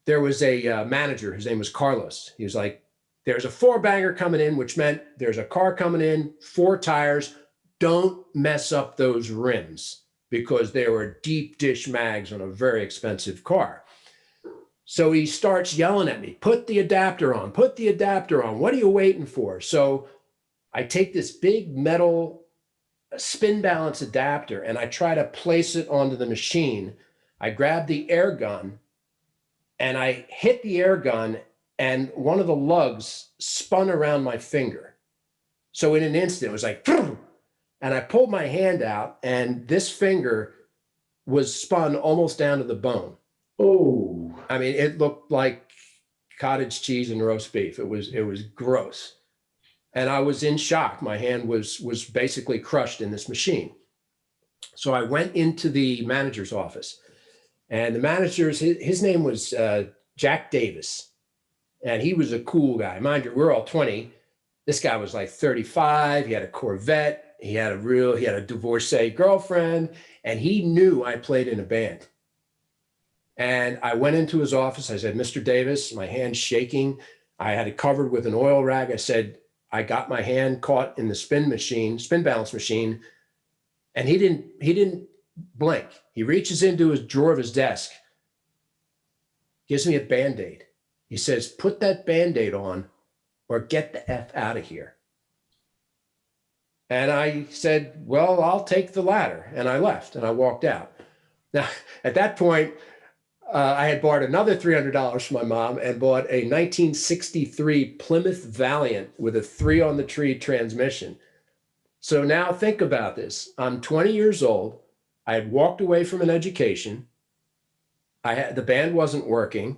There was a manager, his name was Carlos. He was like, "There's a 4-banger coming in," which meant there's a car coming in, 4 tires. Don't mess up those rims, because they were deep dish mags on a very expensive car. So he starts yelling at me, "Put the adapter on, put the adapter on. What are you waiting for?" So I take this big metal spin balance adapter and I try to place it onto the machine. I grab the air gun and I hit the air gun, and one of the lugs spun around my finger. So in an instant, it was like, and I pulled my hand out, and this finger was spun almost down to the bone. Oh, I mean, it looked like cottage cheese and roast beef. It was gross. And I was in shock. My hand was basically crushed in this machine. So I went into the manager's office, and the manager's, his name was Jack Davis. And he was a cool guy. Mind you, we're all 20. This guy was like 35. He had a Corvette. He had a divorcee girlfriend, and he knew I played in a band. And I went into his office. I said, "Mr. Davis," my hand's shaking. I had it covered with an oil rag. I said, "I got my hand caught in the spin balance machine." And he didn't blink. He reaches into his drawer of his desk, gives me a Band-Aid. He says, "Put that Band-Aid on or get the F out of here." And I said, "Well, I'll take the latter." And I left and I walked out. Now, at that point, I had borrowed another $300 from my mom and bought a 1963 Plymouth Valiant with a 3-on-the-tree transmission. So now think about this. I'm 20 years old. I had walked away from an education. The band wasn't working.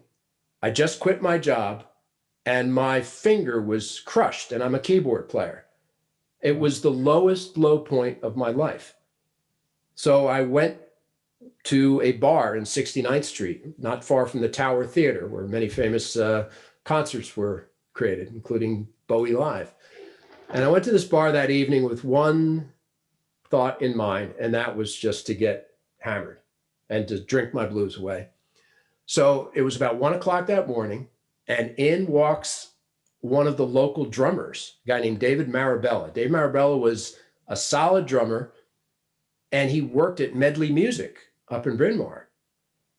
I just quit my job and my finger was crushed, and I'm a keyboard player. It was the lowest low point of my life. So I went to a bar in 69th Street, not far from the Tower Theater, where many famous concerts were created, including Bowie Live. And I went to this bar that evening with one thought in mind, and that was just to get hammered and to drink my blues away. So it was about 1 o'clock that morning, and in walks one of the local drummers, a guy named David Marabella. Dave Marabella was a solid drummer, and he worked at Medley Music up in Bryn Mawr.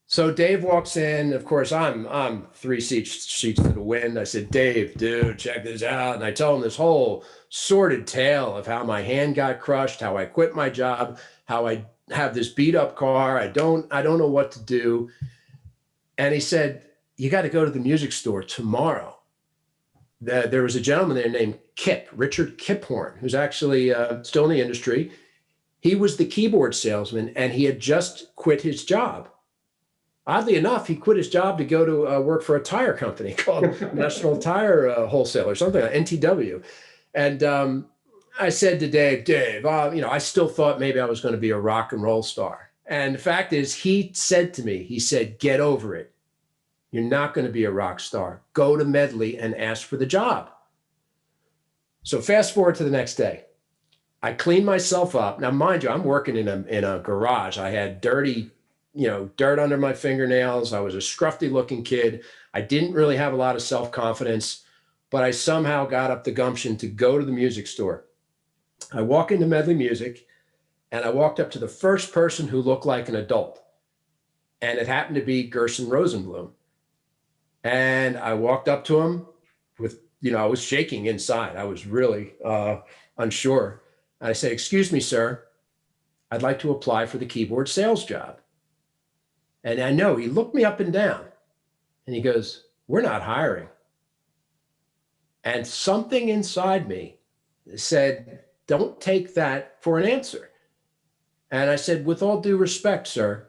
So Dave walks in. Of course, I'm 3 sheets to the wind. I said, Dave, dude, check this out. And I tell him this whole sordid tale of how my hand got crushed, how I quit my job, how I have this beat up car. I don't know what to do. And he said, you got to go to the music store tomorrow. There was a gentleman there named Richard Kiphorn, who's actually still in the industry. He was the keyboard salesman, and he had just quit his job. Oddly enough, he quit his job to go to work for a tire company called National Tire Wholesaler, something like NTW. And I said to Dave, I still thought maybe I was going to be a rock and roll star. And the fact is, he said to me, he said, get over it. You're not going to be a rock star. Go to Medley and ask for the job. So fast forward to the next day. I cleaned myself up. Now, mind you, I'm working in a garage. I had dirty, dirt under my fingernails. I was a scruffy looking kid. I didn't really have a lot of self-confidence, but I somehow got up the gumption to go to the music store. I walk into Medley Music, and I walked up to the first person who looked like an adult. And it happened to be Gerson Rosenblum. And I walked up to him with, I was shaking inside. I was really unsure. And I said, excuse me, sir, I'd like to apply for the keyboard sales job. And I know he looked me up and down and he goes, we're not hiring. And something inside me said, don't take that for an answer. And I said, with all due respect, sir,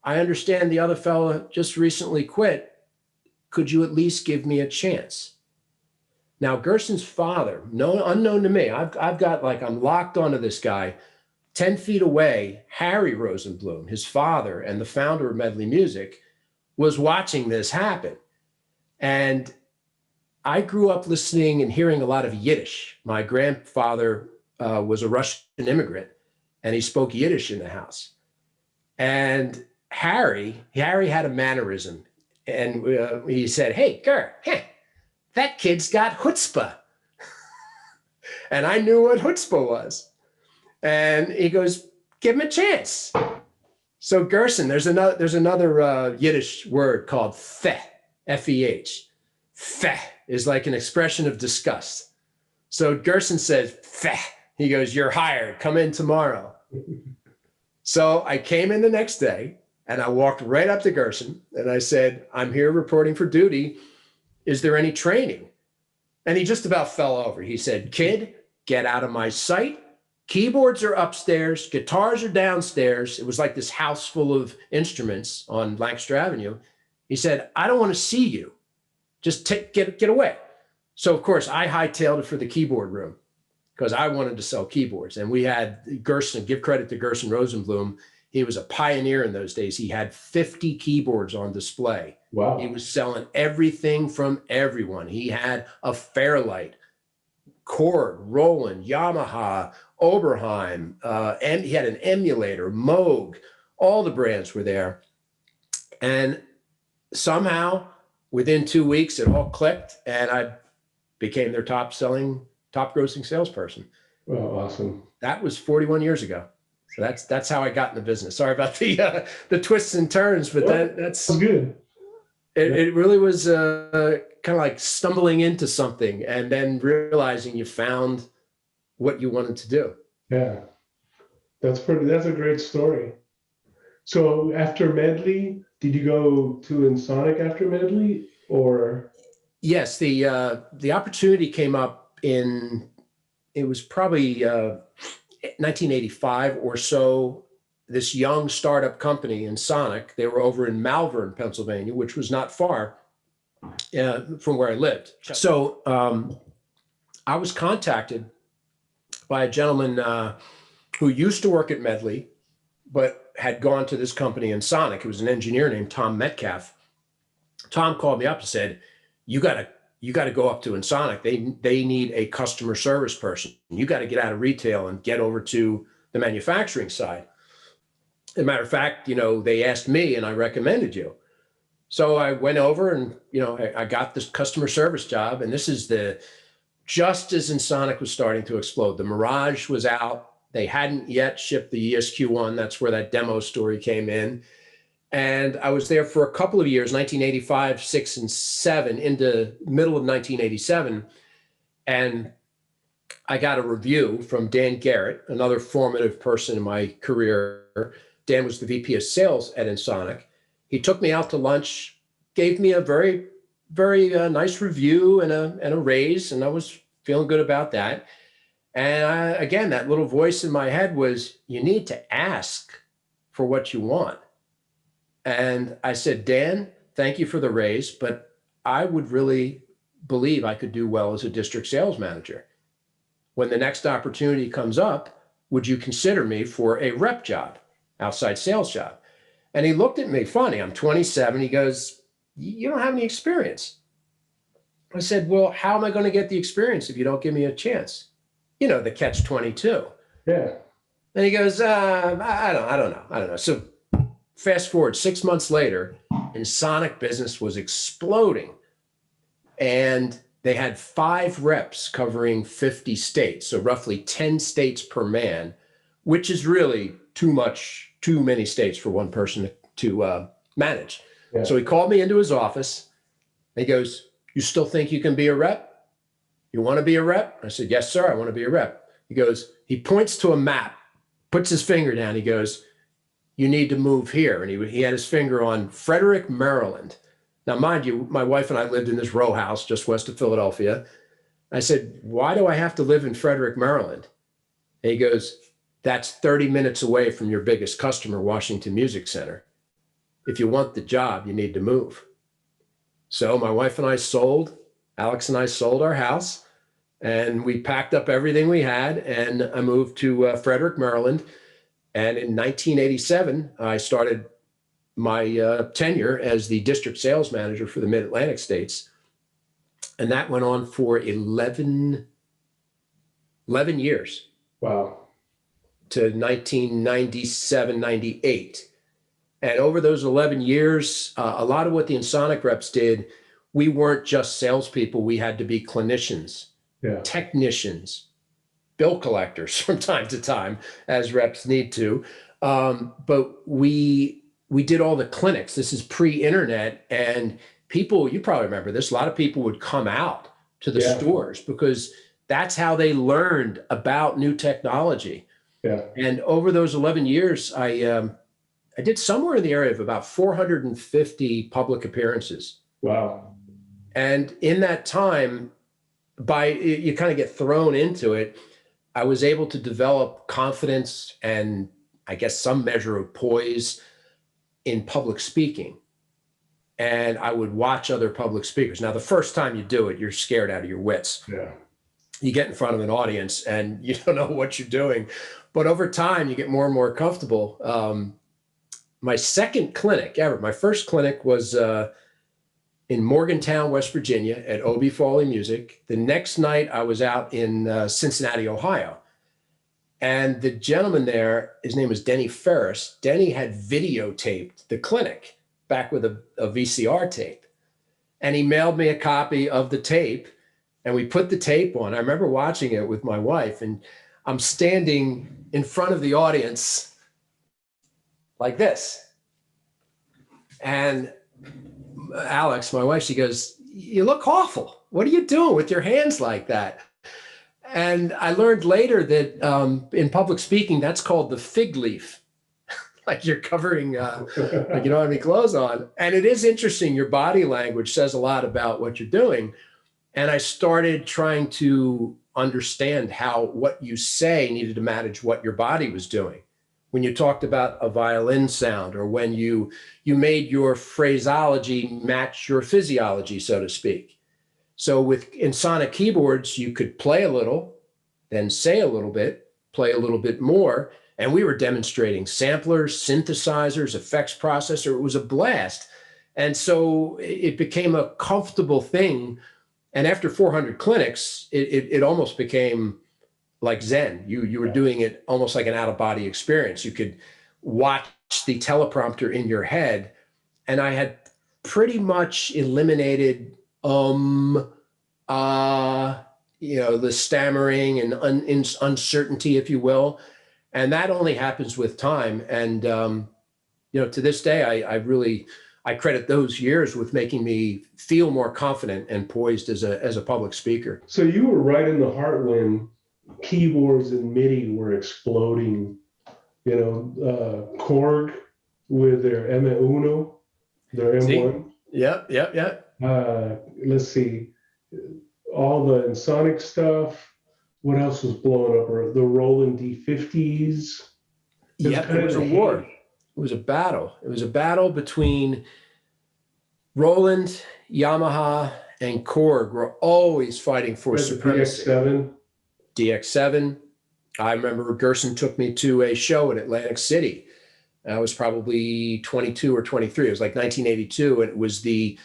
I understand the other fellow just recently quit. Could you at least give me a chance? Now, Gerson's father, unknown to me, I'm locked onto this guy. 10 feet away, Harry Rosenblum, his father and the founder of Medley Music, was watching this happen. And I grew up listening and hearing a lot of Yiddish. My grandfather was a Russian immigrant, and he spoke Yiddish in the house. And Harry had a mannerism. And he said, hey, that kid's got chutzpah. And I knew what chutzpah was. And he goes, give him a chance. So Gerson, there's another Yiddish word called feh, F-E-H. Feh is like an expression of disgust. So Gerson says, feh. He goes, you're hired. Come in tomorrow. So I came in the next day. And I walked right up to Gerson and I said, I'm here reporting for duty. Is there any training? And he just about fell over. He said, kid, get out of my sight. Keyboards are upstairs. Guitars are downstairs. It was like this house full of instruments on Lancaster Avenue. He said, I don't want to see you. Just get away. So, of course, I hightailed it for the keyboard room because I wanted to sell keyboards. And we had Gerson, give credit to Gerson Rosenblum. He was a pioneer in those days. He had 50 keyboards on display. Wow. He was selling everything from everyone. He had a Fairlight, Korg, Roland, Yamaha, Oberheim, and he had an emulator, Moog. All the brands were there. And somehow, within 2 weeks, it all clicked, and I became their top grossing salesperson. Oh, awesome. That was 41 years ago. So that's how I got in the business. Sorry about the twists and turns, but that's good. It really was kind of like stumbling into something and then realizing you found what you wanted to do. Yeah, that's a great story. So after Medley, did you go to Ensoniq after Medley, or? Yes, the opportunity came up in it was probably 1985 or so. This young startup company, Ensoniq, they were over in Malvern, Pennsylvania, which was not far from where I lived. So I was contacted by a gentleman who used to work at Medley, but had gone to this company, Ensoniq. It was an engineer named Tom Metcalf. Tom called me up and said, you got to go up to Ensoniq. They need a customer service person. You got to get out of retail and get over to the manufacturing side. As a matter of fact, they asked me and I recommended you. So I went over and, I got this customer service job. And this is just as Ensoniq was starting to explode. The Mirage was out. They hadn't yet shipped the ESQ1. That's where that demo story came in. And I was there for a couple of years, 1985, 6, and 7, into middle of 1987. And I got a review from Dan Garrett, another formative person in my career. Dan was the VP of sales at Ensoniq. He took me out to lunch, gave me a very, very nice review and a raise, and I was feeling good about that. And again, that little voice in my head was, you need to ask for what you want. And I said, Dan, thank you for the raise, but I would really believe I could do well as a district sales manager. When the next opportunity comes up, would you consider me for a rep job, outside sales job? And he looked at me funny. I'm 27. He goes, you don't have any experience. I said, well, how am I going to get the experience if you don't give me a chance? The catch-22. Yeah. And he goes, I don't know. So fast forward 6 months later, Ensoniq business was exploding. And they had 5 reps covering 50 states. So roughly 10 states per man, which is really too many states for one person to manage. Yeah. So he called me into his office. He goes, you still think you can be a rep? You want to be a rep? I said, yes, sir, I want to be a rep. He points to a map, puts his finger down. He goes, you need to move here. And he had his finger on Frederick, Maryland. Now, mind you, my wife and I lived in this row house just west of Philadelphia. I said, why do I have to live in Frederick, Maryland? And he goes, that's 30 minutes away from your biggest customer, Washington Music Center. If you want the job, you need to move. So my wife and I Alex and I sold our house, and we packed up everything we had, and I moved to Frederick, Maryland. And in 1987, I started my tenure as the district sales manager for the Mid-Atlantic states. And that went on for 11 years. Wow. To 1997, 98. And over those 11 years, a lot of what the Ensoniq reps did, we weren't just salespeople. We had to be clinicians, technicians, bill collectors from time to time, as reps need to. But we did all the clinics. This is pre-internet, and people, you probably remember this, a lot of people would come out to the stores because that's how they learned about new technology. Yeah. And over those 11 years, I did somewhere in the area of about 450 public appearances. Wow. And in that time, you kind of get thrown into it, I was able to develop confidence and I guess some measure of poise in public speaking. And I would watch other public speakers. Now, the first time you do it, you're scared out of your wits. Yeah. You get in front of an audience and you don't know what you're doing. But over time, you get more and more comfortable. My second clinic ever, my first clinic was in Morgantown, West Virginia at Obie Foley Music. The next night I was out in Cincinnati, Ohio. And the gentleman there, his name was Denny Ferris. Denny had videotaped the clinic back with a VCR tape. And he mailed me a copy of the tape and we put the tape on. I remember watching it with my wife and I'm standing in front of the audience like this. And Alex, my wife, she goes, you look awful. What are you doing with your hands like that? And I learned later that in public speaking, that's called the fig leaf. Like you're covering, like you don't have any clothes on. And it is interesting. Your body language says a lot about what you're doing. And I started trying to understand how what you say needed to manage what your body was doing. When you talked about a violin sound, or when you made your phraseology match your physiology, so to speak. So with Ensoniq keyboards, you could play a little, then say a little bit, play a little bit more. And we were demonstrating samplers, synthesizers, effects processor. It was a blast. And so it became a comfortable thing. And after 400 clinics, it almost became like Zen. You were doing it almost like an out-of-body experience. You could watch the teleprompter in your head. And I had pretty much eliminated the stammering and uncertainty, if you will. And that only happens with time. And, to this day, I credit those years with making me feel more confident and poised as a public speaker. So you were right in the heart when keyboards and MIDI were exploding. Korg with their M1, their M1. Yep. Let's see, all the Ensoniq stuff. What else was blowing up? Or the Roland D50s. Yep, it was a war. It was a battle. It was a battle between Roland, Yamaha, and Korg. Were always fighting for supremacy. DX7. I remember Gerson took me to a show in Atlantic City. I was probably 22 or 23. It was like 1982, and it was the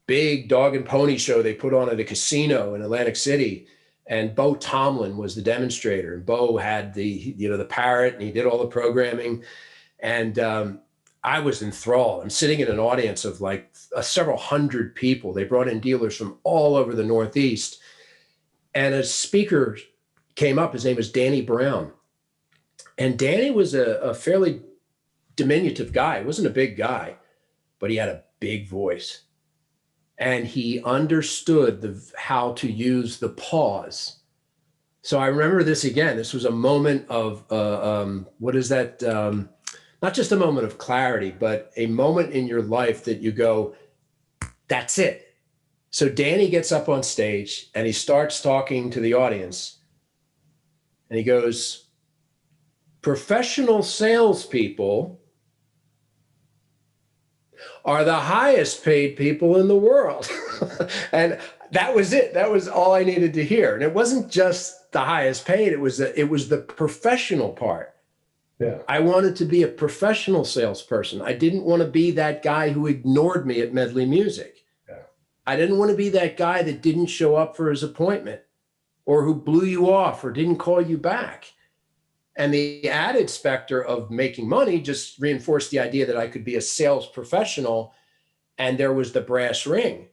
big dog and pony show they put on at a casino in Atlantic City. And Bo Tomlin was the demonstrator. And Bo had the parrot, and he did all the programming. And I was enthralled. I'm sitting in an audience of like several hundred people. They brought in dealers from all over the Northeast. And a speaker came up. His name was Danny Brown. And Danny was a fairly diminutive guy. He wasn't a big guy, but he had a big voice. And he understood how to use the pause. So I remember this again. This was a moment of, what is that? Not just a moment of clarity, but a moment in your life that you go, that's it. So Danny gets up on stage and he starts talking to the audience. And he goes, professional salespeople are the highest paid people in the world. And that was it. That was all I needed to hear. And it wasn't just the highest paid. It was the professional part. Yeah. I wanted to be a professional salesperson. I didn't want to be that guy who ignored me at Medley Music. Yeah. I didn't want to be that guy that didn't show up for his appointment, or who blew you off or didn't call you back. And the added specter of making money just reinforced the idea that I could be a sales professional. And there was the brass ring.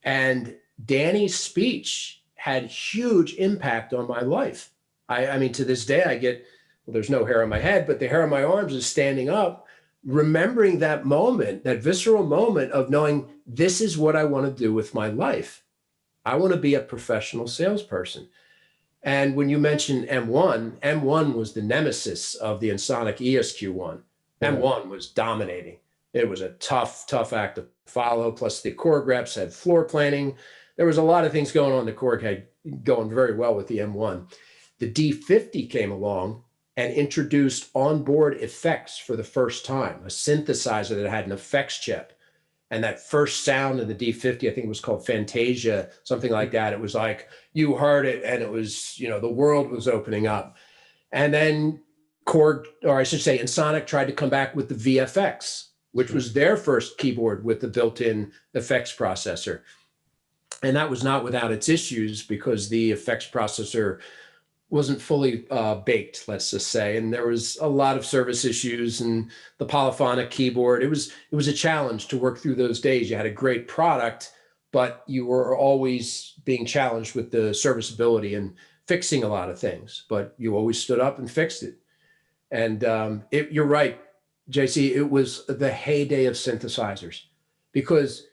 And Danny's speech had huge impact on my life. I mean, to this day, there's no hair on my head, but the hair on my arms is standing up, remembering that moment, that visceral moment of knowing this is what I want to do with my life. I want to be a professional salesperson. And when you mentioned M1 was the nemesis of the Ensoniq ESQ1. M1 was dominating. It was a tough act to follow. Plus the Korg reps had floor planning. There was a lot of things going on. The Korg had going very well with the M1. The D50 came along and introduced onboard effects for the first time, a synthesizer that had an effects chip. And that first sound in the D50, I think it was called Fantasia, something like that. It was like, you heard it and it was, the world was opening up. And then Korg, or I should say Ensoniq, tried to come back with the VFX, which was their first keyboard with the built-in effects processor. And that was not without its issues, because the effects processor wasn't fully baked, let's just say. And there was a lot of service issues, and the polyphonic keyboard, it was a challenge to work through those days. You had a great product, but you were always being challenged with the serviceability and fixing a lot of things, but you always stood up and fixed it. And you're right, JC, it was the heyday of synthesizers, because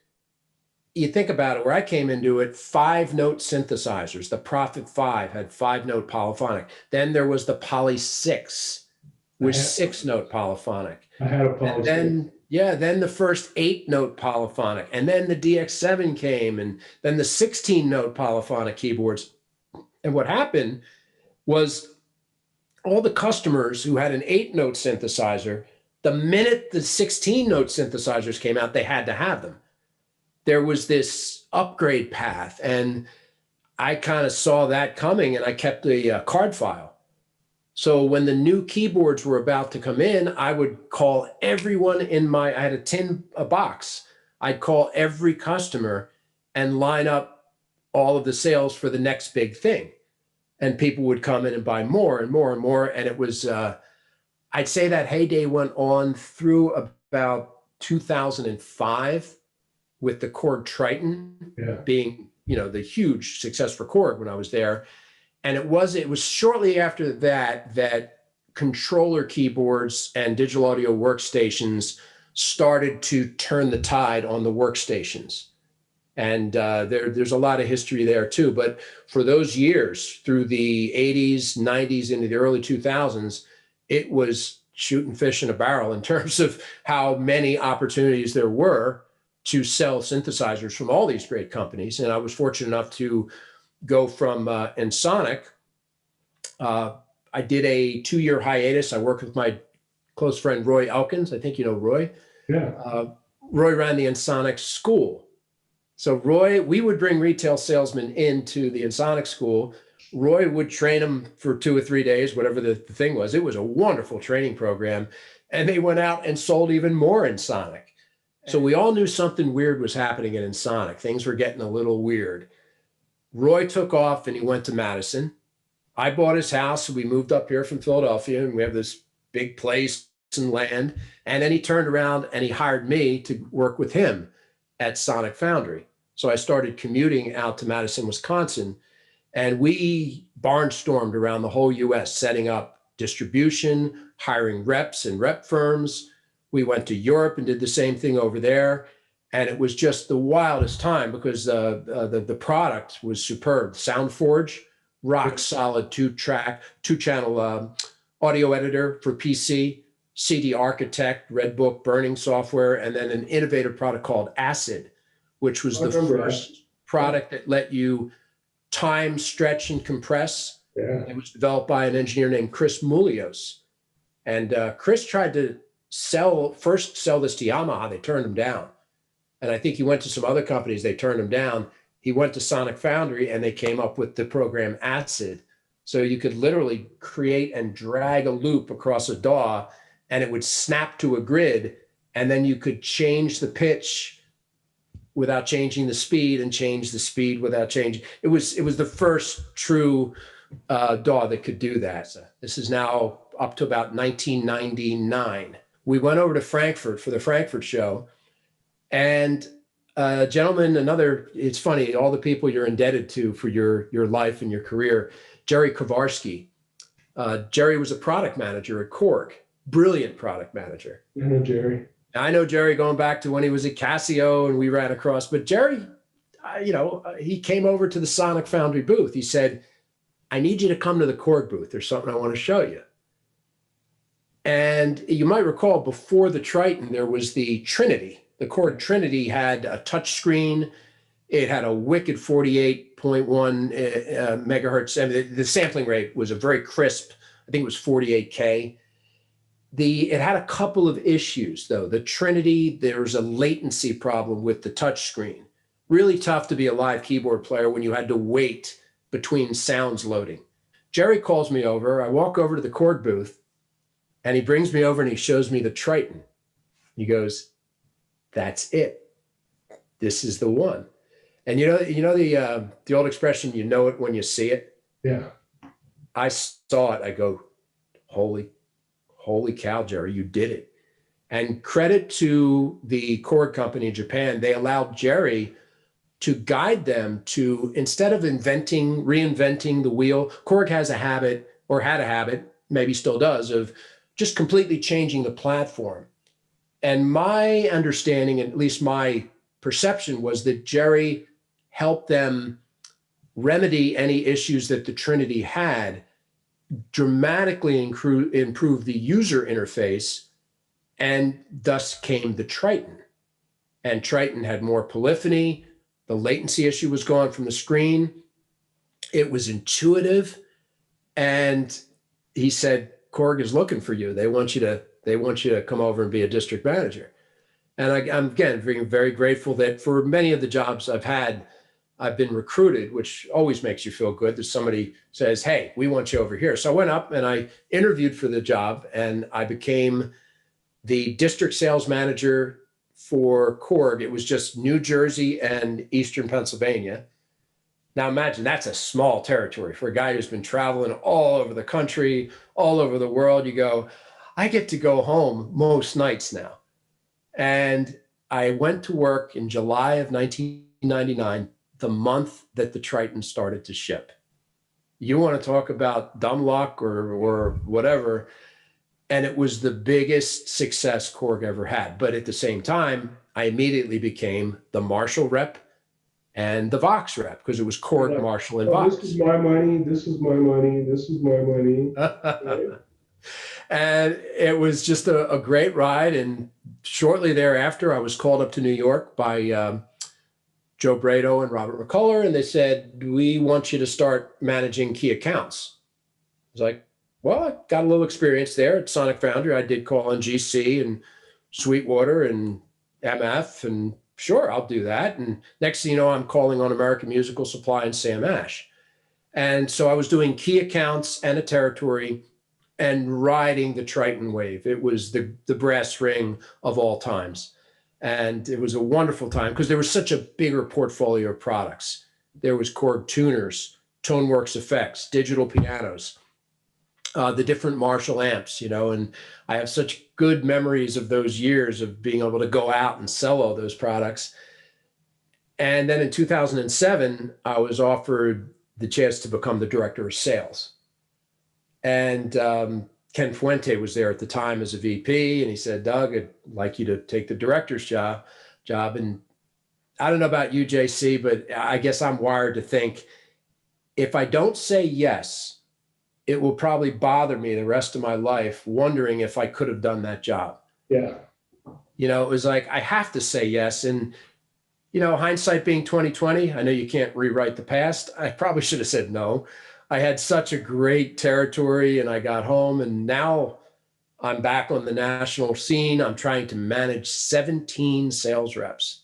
you think about it, where I came into it, 5-note synthesizers. The Prophet 5 had 5-note polyphonic. Then there was the Poly 6, with 6-note polyphonic. I had a Poly 6. Then the first 8-note polyphonic. And then the DX7 came, and then the 16-note polyphonic keyboards. And what happened was all the customers who had an 8-note synthesizer, the minute the 16-note synthesizers came out, they had to have them. There was this upgrade path, and I kind of saw that coming, and I kept a card file. So when the new keyboards were about to come in, I would call everyone I had a box. I'd call every customer and line up all of the sales for the next big thing. And people would come in and buy more and more and more. And it was, I'd say that heyday went on through about 2005 with the Korg Triton being, the huge success for Korg when I was there. And it was shortly after that controller keyboards and digital audio workstations started to turn the tide on the workstations. And there's a lot of history there too. But for those years, through the 80s, 90s, into the early 2000s, it was shooting fish in a barrel in terms of how many opportunities there were to sell synthesizers from all these great companies. And I was fortunate enough to go from Ensoniq. I did a 2-year hiatus. I worked with my close friend, Roy Elkins. I think you know Roy. Yeah. Roy ran the Ensoniq school. So Roy, we would bring retail salesmen into the Ensoniq school. Roy would train them for 2 or 3 days, whatever the thing was. It was a wonderful training program. And they went out and sold even more Ensoniq. So we all knew something weird was happening at Ensoniq. Things were getting a little weird. Roy took off and he went to Madison. I bought his house. We moved up here from Philadelphia, and we have this big place and land. And then he turned around and he hired me to work with him at Sonic Foundry. So I started commuting out to Madison, Wisconsin, and we barnstormed around the whole US, setting up distribution, hiring reps and rep firms. We went to Europe and did the same thing over there. And it was just the wildest time because the product was superb. SoundForge, rock solid 2-channel audio editor for PC, CD Architect, Redbook, burning software, and then an innovative product called Acid, which was the first product that let you time, stretch, and compress. Yeah. It was developed by an engineer named Chris Mulios. And Chris tried to sell this to Yamaha. They turned him down. And I think he went to some other companies. They turned him down. He went to Sonic Foundry, and they came up with the program Acid. So you could literally create and drag a loop across a DAW, and it would snap to a grid. And then you could change the pitch without changing the speed, and change the speed without changing. It was the first true DAW that could do that. So this is now up to about 1999. We went over to Frankfurt for the Frankfurt show, and a gentleman, it's funny, all the people you're indebted to for your life and your career, Jerry Kowarski. Jerry was a product manager at Korg, brilliant product manager. I know Jerry. I know Jerry going back to when he was at Casio and we ran across, but Jerry, he came over to the Sonic Foundry booth. He said, I need you to come to the Korg booth. There's something I want to show you. And you might recall before the Triton, there was the Trinity. The Korg Trinity had a touch screen. It had a wicked 48.1 megahertz. I mean, the sampling rate was a very crisp, I think it was 48K. It had a couple of issues, though. The Trinity, there was a latency problem with the touch screen. Really tough to be a live keyboard player when you had to wait between sounds loading. Jerry calls me over. I walk over to the Korg booth, and he brings me over and he shows me the Triton. He goes, that's it. This is the one. And you know the old expression, you know it when you see it? Yeah. I saw it. I go, holy cow, Jerry, you did it. And credit to the Korg company in Japan, they allowed Jerry to guide them to, instead of reinventing the wheel, Korg has a habit, or had a habit, maybe still does, of just completely changing the platform. And my understanding, at least my perception, was that Jerry helped them remedy any issues that the Trinity had, dramatically improve the user interface, and thus came the Triton. And Triton had more polyphony. The latency issue was gone from the screen. it was intuitive. And he said, Korg is looking for you. They want you to come over and be a district manager. And I'm again being very grateful that for many of the jobs I've had, I've been recruited, which always makes you feel good that somebody says, hey, we want you over here. So I went up and I interviewed for the job, and I became the district sales manager for Korg. It was just New Jersey and Eastern Pennsylvania. Now imagine that's a small territory for a guy who's been traveling all over the country, all over the world. You go, I get to go home most nights now. And I went to work in July of 1999, the month that the Triton started to ship. You want to talk about dumb luck or whatever. And it was the biggest success Korg ever had. But at the same time, I immediately became the Marshall rep and the Vox rep, because it was Korg, Marshall, and Vox. This is my money. This is my money. This is my money. Right? And it was just a great ride. And shortly thereafter, I was called up to New York by Joe Brado and Robert McCullough, and they said, we want you to start managing key accounts. I was like, well, I got a little experience there at Sonic Foundry. I did call on GC and Sweetwater and MF, and sure, I'll do that. And next thing you know, I'm calling on American Musical Supply and Sam Ash. And so I was doing key accounts and a territory and riding the Triton wave. It was the brass ring of all times. And it was a wonderful time because there was such a bigger portfolio of products. There was Korg tuners, ToneWorks effects, digital pianos, the different Marshall amps, and I have such good memories of those years of being able to go out and sell all those products. And then in 2007, I was offered the chance to become the director of sales. And Ken Fuente was there at the time as a VP, and he said, Doug, I'd like you to take the director's job. And I don't know about you, JC, but I guess I'm wired to think if I don't say yes, it will probably bother me the rest of my life, wondering if I could have done that job. Yeah. It was like, I have to say yes. And, hindsight being 2020, I know you can't rewrite the past. I probably should have said no. I had such a great territory, and I got home, and now I'm back on the national scene. I'm trying to manage 17 sales reps.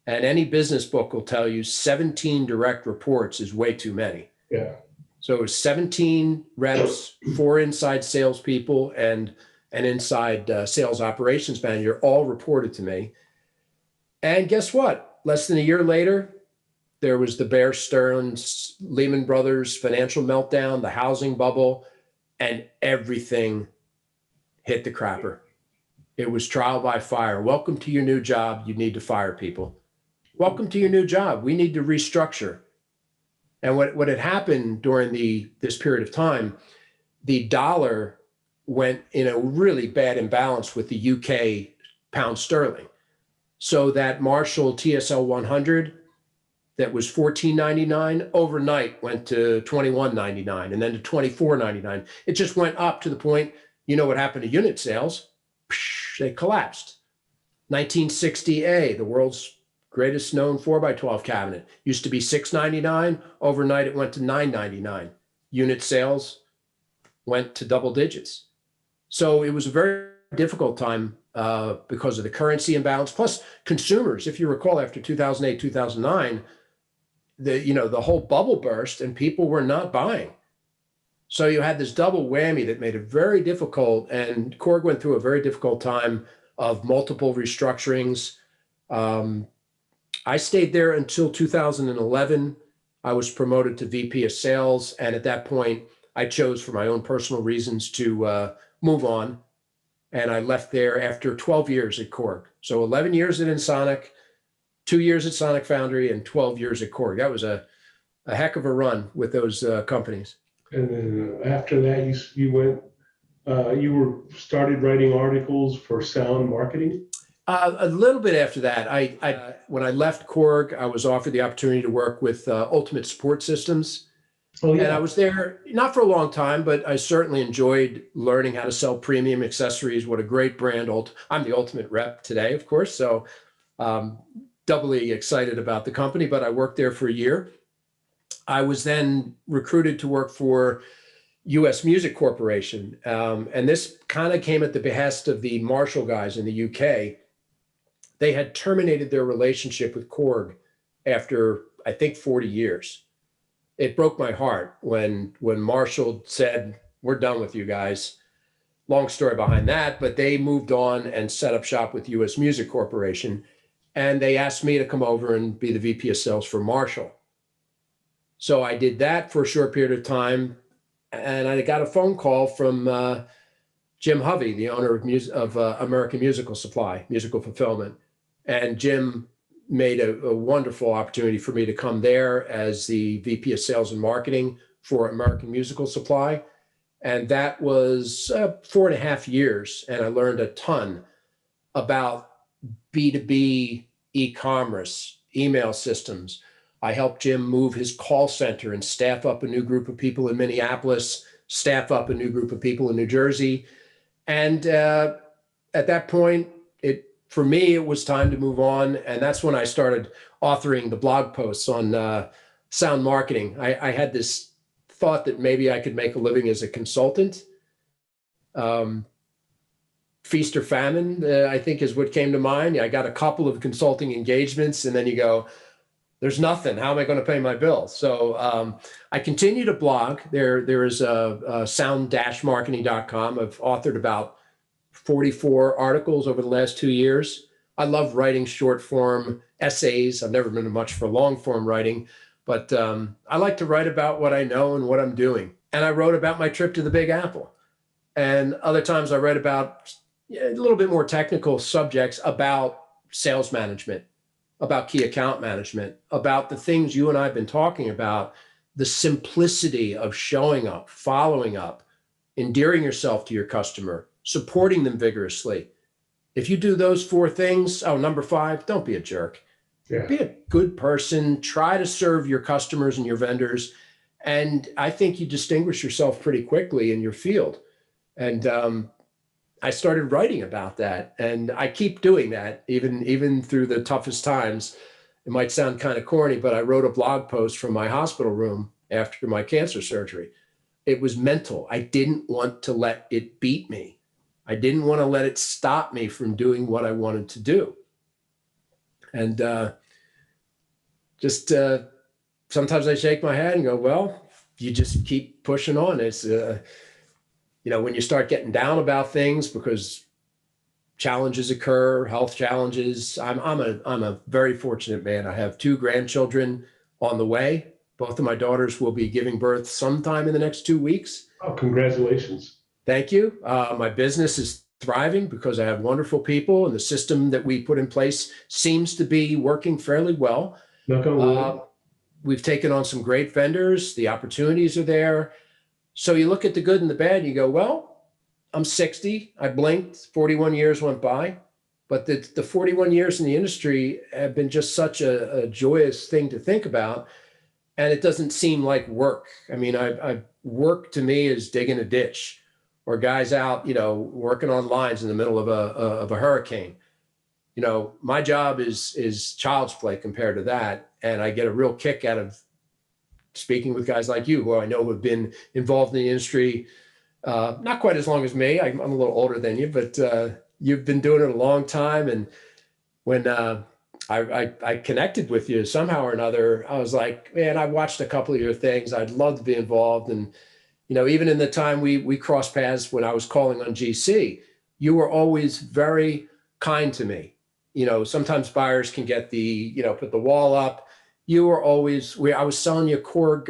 And any business book will tell you 17 direct reports is way too many. Yeah. So it was 17 reps, 4 inside salespeople, and an inside sales operations manager, all reported to me. And guess what? Less than a year later, there was the Bear Stearns, Lehman Brothers financial meltdown, the housing bubble, and everything hit the crapper. It was trial by fire. Welcome to your new job. You need to fire people. Welcome to your new job. We need to restructure. And what had happened during this period of time, the dollar went in a really bad imbalance with the UK pound sterling. So that Marshall TSL 100 that was $14.99 overnight went to $21.99 and then to $24.99. It just went up to the point, what happened to unit sales? They collapsed. 1960A, the world's greatest known 4x12 cabinet, used to be $6.99. Overnight, it went to $9.99. Unit sales went to double digits. So it was a very difficult time because of the currency imbalance. Plus, consumers, if you recall, after 2008, 2009, the whole bubble burst and people were not buying. So you had this double whammy that made it very difficult. And Korg went through a very difficult time of multiple restructurings. I stayed there until 2011. I was promoted to VP of sales. And at that point, I chose for my own personal reasons to move on. And I left there after 12 years at Korg. So 11 years at Ensoniq, 2 years at Sonic Foundry, and 12 years at Korg. That was a heck of a run with those companies. And then after that, you started writing articles for Sound Marketing? A little bit after that, when I left Korg, I was offered the opportunity to work with Ultimate Support Systems. Oh, yeah. And I was there not for a long time, but I certainly enjoyed learning how to sell premium accessories. What a great brand. I'm the ultimate rep today, of course, so doubly excited about the company, but I worked there for a year. I was then recruited to work for U.S. Music Corporation. And this kind of came at the behest of the Marshall guys in the UK. They had terminated their relationship with Korg after, I think, 40 years. It broke my heart when Marshall said, "We're done with you guys." Long story behind that, but they moved on and set up shop with U.S. Music Corporation. And they asked me to come over and be the VP of sales for Marshall. So I did that for a short period of time. And I got a phone call from Jim Hovey, the owner of American Musical Supply, Musical Fulfillment. And Jim made a wonderful opportunity for me to come there as the VP of Sales and Marketing for American Musical Supply. And that was 4.5 years. And I learned a ton about B2B e-commerce, email systems. I helped Jim move his call center and staff up a new group of people in Minneapolis, staff up a new group of people in New Jersey. And at that point, for me, it was time to move on. And that's when I started authoring the blog posts on sound marketing. I had this thought that maybe I could make a living as a consultant. Feast or famine, I think, is what came to mind. I got a couple of consulting engagements, and then you go, there's nothing. How am I going to pay my bills? So I continue to blog. There is a sound-marketing.com. I've authored about 44 articles over the last 2 years. I love writing short form essays. I've never been much for long form writing, but I like to write about what I know and what I'm doing. And I wrote about my trip to the Big Apple. And other times I write about a little bit more technical subjects about sales management, about key account management, about the things you and I have been talking about, the simplicity of showing up, following up, endearing yourself to your customer, supporting them vigorously. If you do those 4 things, number 5, don't be a jerk. Yeah. Be a good person, try to serve your customers and your vendors. And I think you distinguish yourself pretty quickly in your field. And I started writing about that, and I keep doing that even through the toughest times. It might sound kind of corny, but I wrote a blog post from my hospital room after my cancer surgery. It was mental. I didn't want to let it beat me. I didn't want to let it stop me from doing what I wanted to do. And sometimes I shake my head and go, well, you just keep pushing on. It's when you start getting down about things because challenges occur, health challenges. I'm a very fortunate man. I have 2 grandchildren on the way. Both of my daughters will be giving birth sometime in the next 2 weeks. Oh, congratulations. Thank you. My business is thriving because I have wonderful people, and the system that we put in place seems to be working fairly well. We've taken on some great vendors. The opportunities are there. So you look at the good and the bad, and you go, well, I'm 60. I blinked, 41 years went by. But the 41 years in the industry have been just such a joyous thing to think about. And it doesn't seem like work. I mean, work to me is digging a ditch, or guys out, working on lines in the middle of a hurricane. My job is child's play compared to that. And I get a real kick out of speaking with guys like you, who I know have been involved in the industry, not quite as long as me. I'm a little older than you, but you've been doing it a long time. And when I connected with you somehow or another, I was like, man, I watched a couple of your things. I'd love to be involved. And, even in the time we crossed paths when I was calling on GC, you were always very kind to me. Sometimes buyers can get put the wall up. You were always, I was selling you Korg,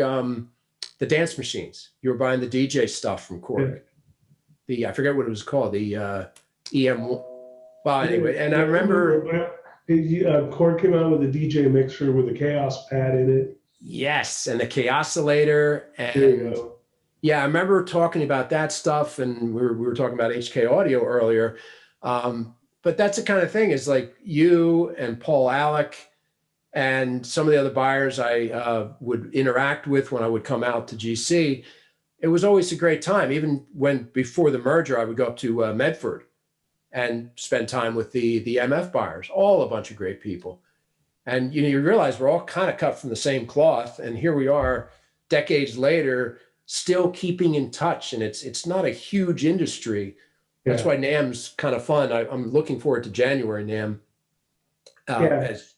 the dance machines. You were buying the DJ stuff from Korg. I forget what it was called, the EM. Well, anyway, and I remember Korg came out with a DJ mixer with a Chaos pad in it. Yes, and the Chaosilator. And yeah, I remember talking about that stuff, and we were talking about HK Audio earlier. But that's the kind of thing, is like you and Paul Alec and some of the other buyers I would interact with when I would come out to GC. It was always a great time. Even before the merger, I would go up to Medford and spend time with the MF buyers, all a bunch of great people. And you realize we're all kind of cut from the same cloth. And here we are decades later, still keeping in touch. And it's not a huge industry. That's why NAMM's kind of fun. I'm looking forward to January NAMM, as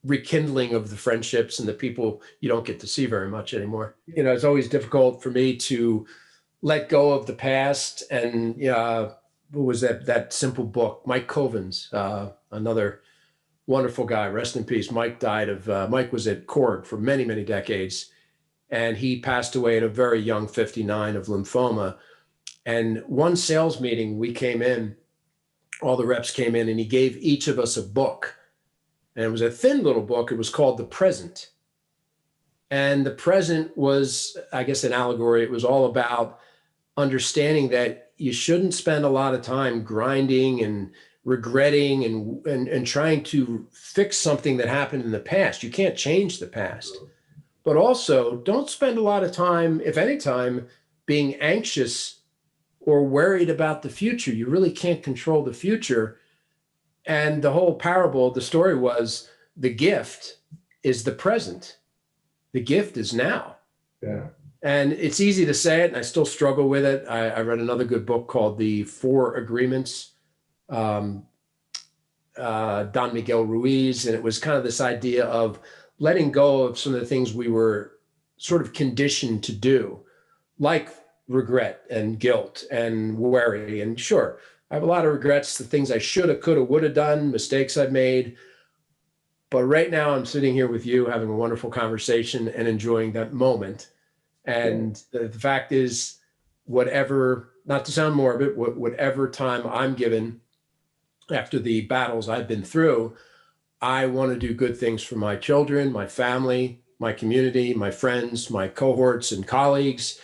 rekindling of the friendships and the people you don't get to see very much anymore. It's always difficult for me to let go of the past. And what was that simple book, Mike Covan's, another wonderful guy, rest in peace. Mike was at Korg for many, many decades. And he passed away at a very young 59 of lymphoma. And one sales meeting, we came in, all the reps came in, and he gave each of us a book. And it was a thin little book. It was called The Present. And the present was, I guess, an allegory. It was all about understanding that you shouldn't spend a lot of time grinding and regretting and trying to fix something that happened in the past. You can't change the past. But also, don't spend a lot of time, if any time, being anxious or worried about the future. You really can't control the future. And the whole parable, the story was, the gift is the present. The gift is now. Yeah. And it's easy to say it, and I still struggle with it. I read another good book called The Four Agreements, Don Miguel Ruiz, and it was kind of this idea of letting go of some of the things we were sort of conditioned to do, like regret and guilt and worry. And sure, I have a lot of regrets, the things I shoulda, coulda, woulda done, mistakes I've made. But right now I'm sitting here with you having a wonderful conversation and enjoying that moment. And the fact is, whatever, not to sound morbid, whatever time I'm given after the battles I've been through, I want to do good things for my children, my family, my community, my friends, my cohorts and colleagues.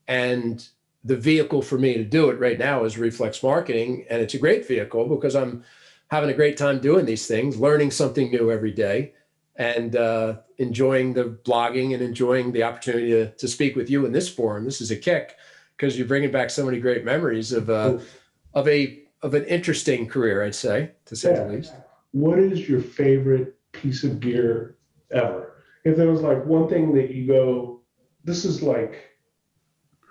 And the vehicle for me to do it right now is Reflex Marketing. And it's a great vehicle because I'm having a great time doing these things, learning something new every day, and enjoying the blogging and enjoying the opportunity to speak with you in this forum. This is a kick because you're bringing back so many great memories of an interesting career, I'd say, to say the least. What is your favorite piece of gear ever? If there was like one thing that you go, this is like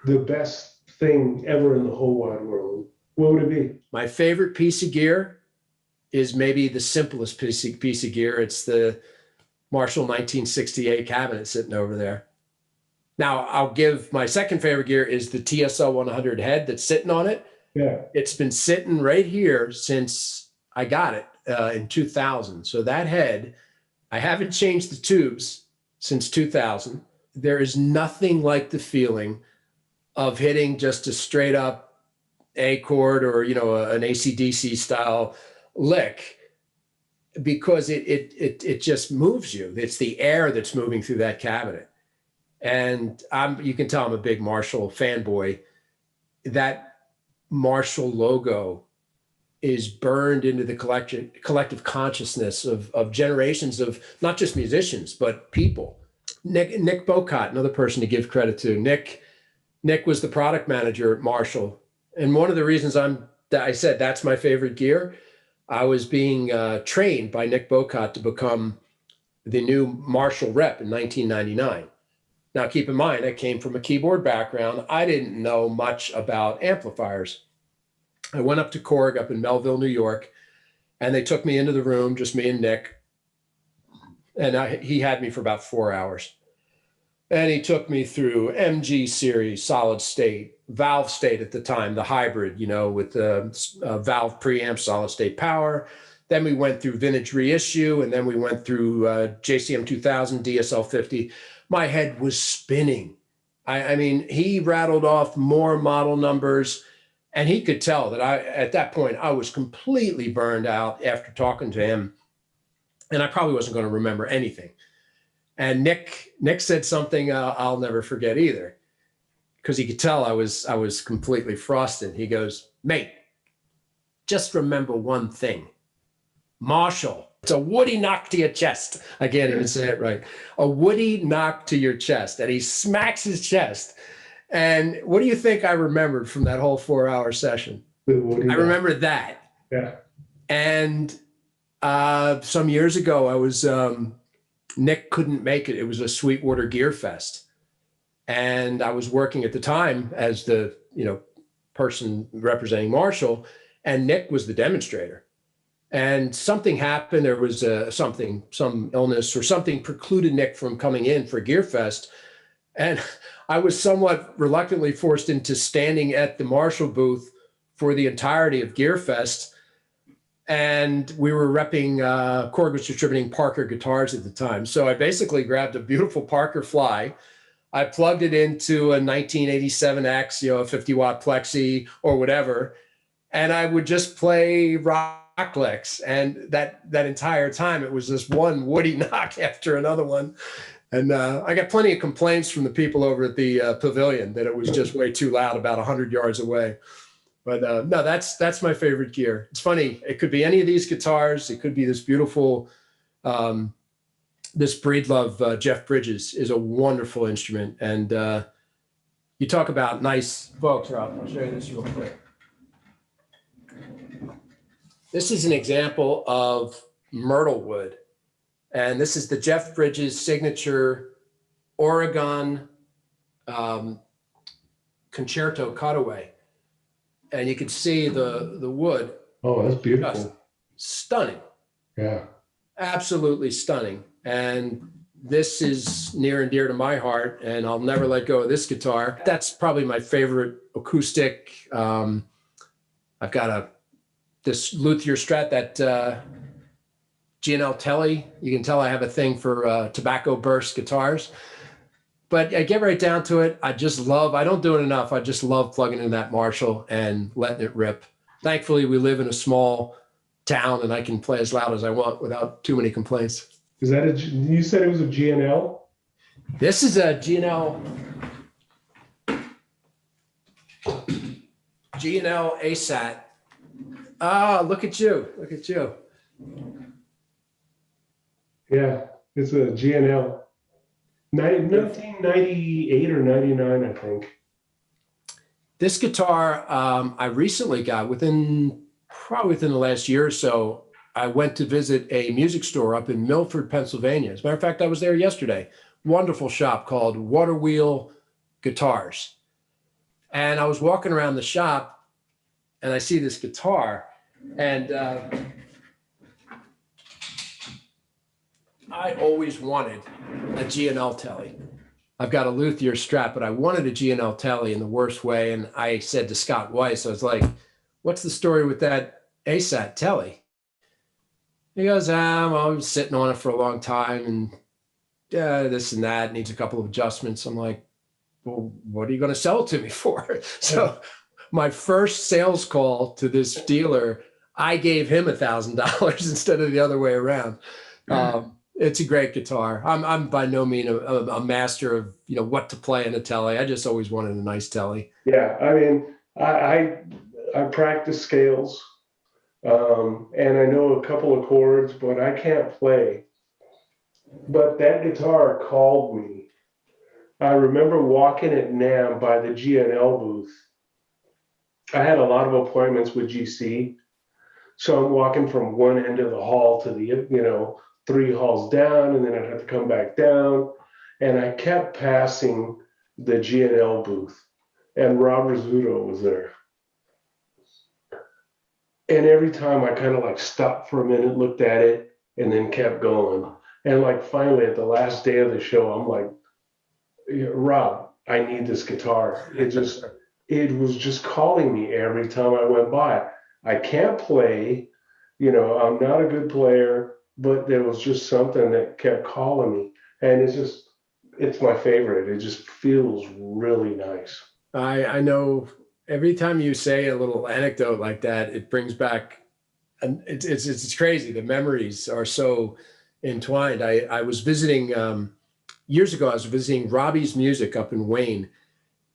the best thing ever in the whole wide world, what would it be? My favorite piece of gear is maybe the simplest piece of gear. It's the Marshall 1968 cabinet sitting over there. Now, I'll give my second favorite gear is the TSL 100 head that's sitting on it. Yeah. It's been sitting right here since I got it in 2000. So that head, I haven't changed the tubes since 2000. There is nothing like the feeling of hitting just a straight up A chord or, an AC/DC style lick, because it just moves you. It's the air that's moving through that cabinet. And you can tell I'm a big Marshall fanboy. That Marshall logo is burned into the collective consciousness of generations of not just musicians, but people. Nick Bocott, another person to give credit to. Nick was the product manager at Marshall. And one of the reasons I said that's my favorite gear, I was being trained by Nick Bocott to become the new Marshall rep in 1999. Now, keep in mind, I came from a keyboard background. I didn't know much about amplifiers. I went up to Korg up in Melville, New York, and they took me into the room, just me and Nick. And he had me for about 4 hours. And he took me through MG series, solid state, valve state at the time, the hybrid, with the valve preamp, solid state power. Then we went through vintage reissue, and then we went through JCM 2000, DSL 50. My head was spinning. I mean, he rattled off more model numbers, and he could tell that at that point, I was completely burned out after talking to him, and I probably wasn't going to remember anything. And Nick said something I'll never forget either, because he could tell I was completely frosted. He goes, "Mate, just remember one thing. Marshall, it's a woody knock to your chest." I can't even say it right. A woody knock to your chest. And he smacks his chest. And what do you think I remembered from that whole 4-hour session? I remember that. Yeah. And Some years ago, I was Nick couldn't make it. It was a Sweetwater Gear Fest, and I was working at the time as the person representing Marshall, and Nick was the demonstrator. And something happened. There was some illness or something precluded Nick from coming in for Gear Fest, and I was somewhat reluctantly forced into standing at the Marshall booth for the entirety of Gear Fest. And we were repping, Korg was distributing Parker guitars at the time. So I basically grabbed a beautiful Parker Fly. I plugged it into a 1987X, a 50-watt plexi or whatever, and I would just play rock licks. And that entire time, it was this one woody knock after another one. And I got plenty of complaints from the people over at the pavilion that it was just way too loud about 100 yards away. But no, that's my favorite gear. It's funny. It could be any of these guitars. It could be this beautiful, this Breedlove Jeff Bridges is a wonderful instrument. And you talk about nice folks, Rob. I'll show you this real quick. This is an example of myrtle wood. And this is the Jeff Bridges signature Oregon concerto cutaway. And you can see the wood. Oh, that's beautiful. Stunning. Yeah. Absolutely stunning. And this is near and dear to my heart, and I'll never let go of this guitar. That's probably my favorite acoustic. I've got this luthier Strat, that G&L Telly. You can tell I have a thing for tobacco burst guitars. But I get right down to it. I don't do it enough. I just love plugging in that Marshall and letting it rip. Thankfully, we live in a small town and I can play as loud as I want without too many complaints. Is that you said it was a G&L? This is a G&L ASAT. Ah, look at you. Look at you. Yeah, it's a G&L. 1998 or 99, I think. This guitar, I recently got probably within the last year or so. I went to visit a music store up in Milford, Pennsylvania. As a matter of fact, I was there yesterday. Wonderful shop called Waterwheel Guitars. And I was walking around the shop and I see this guitar, and I always wanted a G&L Telly. I've got a luthier Strat, but I wanted a G&L Telly in the worst way. And I said to Scott Weiss, I was like, what's the story with that ASAT Telly? He goes, well, I was sitting on it for a long time, and this and that needs a couple of adjustments. I'm like, well, what are you going to sell it to me for? So my first sales call to this dealer, I gave him $1,000 instead of the other way around. It's a great guitar. I'm by no means a master of what to play in a Telly. I just always wanted a nice Telly. Yeah, I mean, I practice scales, and I know a couple of chords, but I can't play. But that guitar called me. I remember walking at NAMM by the G&L booth. I had a lot of appointments with GC, so I'm walking from one end of the hall to the 3 halls down, and then I'd have to come back down. And I kept passing the G&L booth, and Rob Rizzuto was there. And every time I kind of like stopped for a minute, looked at it, and then kept going. And like finally at the last day of the show, I'm like, Rob, I need this guitar. It was just calling me every time I went by. I can't play, I'm not a good player, but there was just something that kept calling me. And it's my favorite. It just feels really nice. I know every time you say a little anecdote like that, it brings back, and it's crazy. The memories are so entwined. I was visiting, years ago, I was visiting Robbie's Music up in Wayne,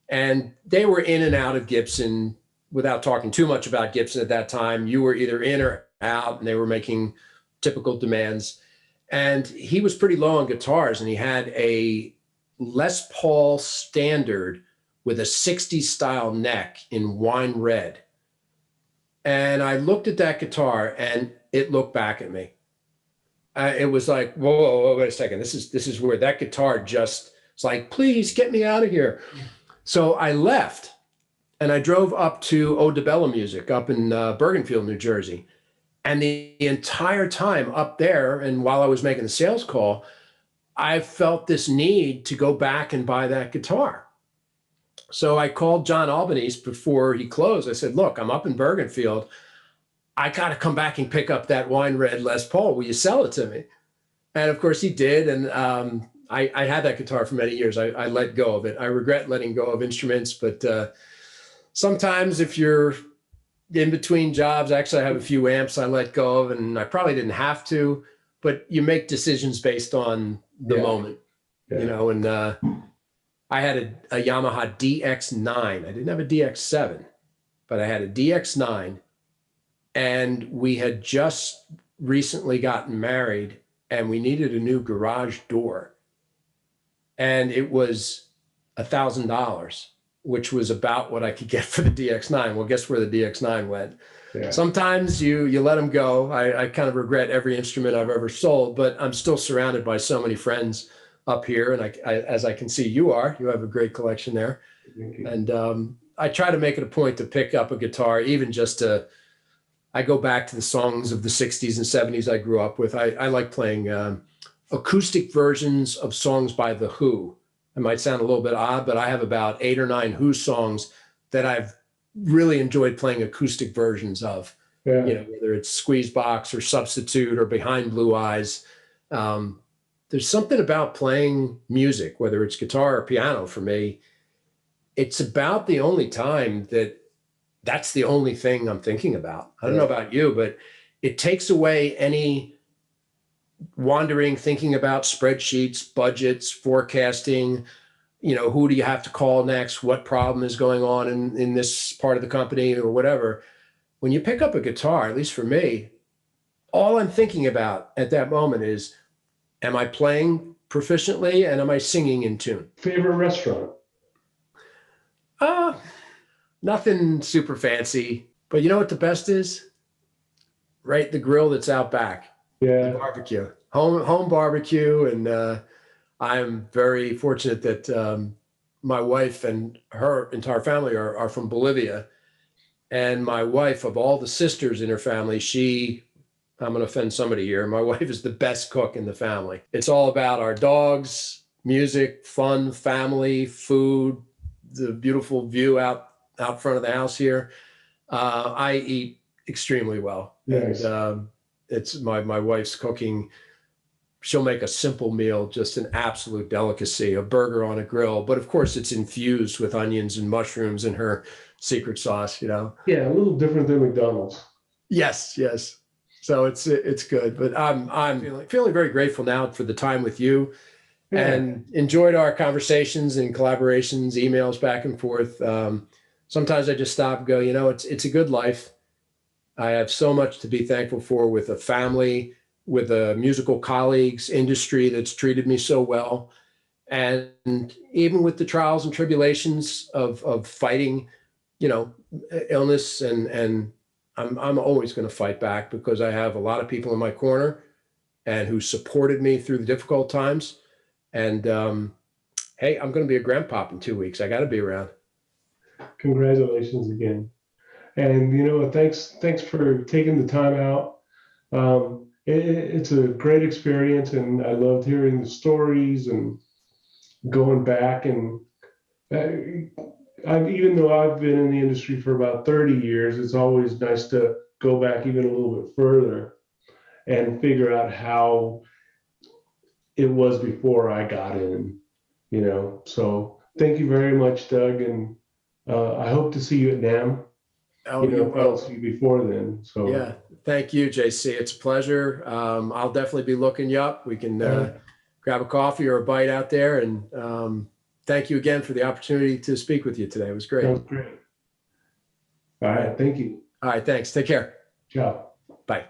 and they were in and out of Gibson. Without talking too much about Gibson at that time, you were either in or out, and they were making typical demands. And he was pretty low on guitars, and he had a Les Paul Standard with a 60s style neck in wine red. And I looked at that guitar and it looked back at me. It was like, whoa, wait a second. This is where that guitar just, it's like, please get me out of here. So I left and I drove up to Ode to Bella Music up in Bergenfield, New Jersey. And the entire time up there, and while I was making the sales call, I felt this need to go back and buy that guitar. So I called John Albanese before he closed. I said, look, I'm up in Bergenfield. I got to come back and pick up that wine red Les Paul. Will you sell it to me? And of course he did. And I had that guitar for many years. I let go of it. I regret letting go of instruments, but sometimes if you're in between jobs, actually I have a few amps I let go of, and I probably didn't have to, but you make decisions based on the moment, you know, and I had a Yamaha DX9. I didn't have a DX7, but I had a DX9, and we had just recently gotten married and we needed a new garage door. And it was $1,000, which was about what I could get for the DX9. Well, guess where the DX9 went? Yeah. Sometimes you let them go. I kind of regret every instrument I've ever sold, but I'm still surrounded by so many friends up here. And as I can see, you have a great collection there. And I try to make it a point to pick up a guitar, even just I go back to the songs of the 60s and 70s I grew up with. I like playing acoustic versions of songs by The Who. It might sound a little bit odd, but I have about 8 or 9 Who songs that I've really enjoyed playing acoustic versions of. Yeah. You know, whether it's Squeezebox or Substitute or Behind Blue Eyes. There's something about playing music, whether it's guitar or piano for me. It's about the only time that's the only thing I'm thinking about. I don't know about you, but it takes away any wandering, thinking about spreadsheets, budgets, forecasting, you know, who do you have to call next? What problem is going on in this part of the company or whatever. When you pick up a guitar, at least for me, all I'm thinking about at that moment is, am I playing proficiently and am I singing in tune? Favorite restaurant? Nothing super fancy, but you know what the best is? Right, the grill that's out back. Yeah. The barbecue, home barbecue. And I'm very fortunate that my wife and her entire family are from Bolivia. And my wife, of all the sisters in her family, I'm going to offend somebody here, my wife is the best cook in the family. It's all about our dogs, music, fun, family, food, the beautiful view out front of the house here. I eat extremely well. Nice. And it's my wife's cooking. She'll make a simple meal, just an absolute delicacy, a burger on a grill. But of course, it's infused with onions and mushrooms in her secret sauce, you know? Yeah, a little different than McDonald's. Yes. So it's good. But I'm feeling very grateful now for the time with you. Yeah. And enjoyed our conversations and collaborations, emails back and forth. Sometimes I just stop and go, you know, it's a good life. I have so much to be thankful for, with a family, with a musical colleagues, industry that's treated me so well. And even with the trials and tribulations of fighting, you know, illness, and I'm always going to fight back, because I have a lot of people in my corner and who supported me through the difficult times. And hey, I'm going to be a grandpop in 2 weeks. I got to be around. Congratulations again. And, you know, thanks for taking the time out. It's a great experience, and I loved hearing the stories and going back. And even though I've been in the industry for about 30 years, it's always nice to go back even a little bit further and figure out how it was before I got in, you know. So thank you very much, Doug, and I hope to see you at NAMM. I'll see you before then. So yeah, thank you, JC. It's a pleasure. I'll definitely be looking you up. We can grab a coffee or a bite out there. And thank you again for the opportunity to speak with you today. It was great. That was great. All right, thank you. All right, thanks. Take care. Ciao. Bye.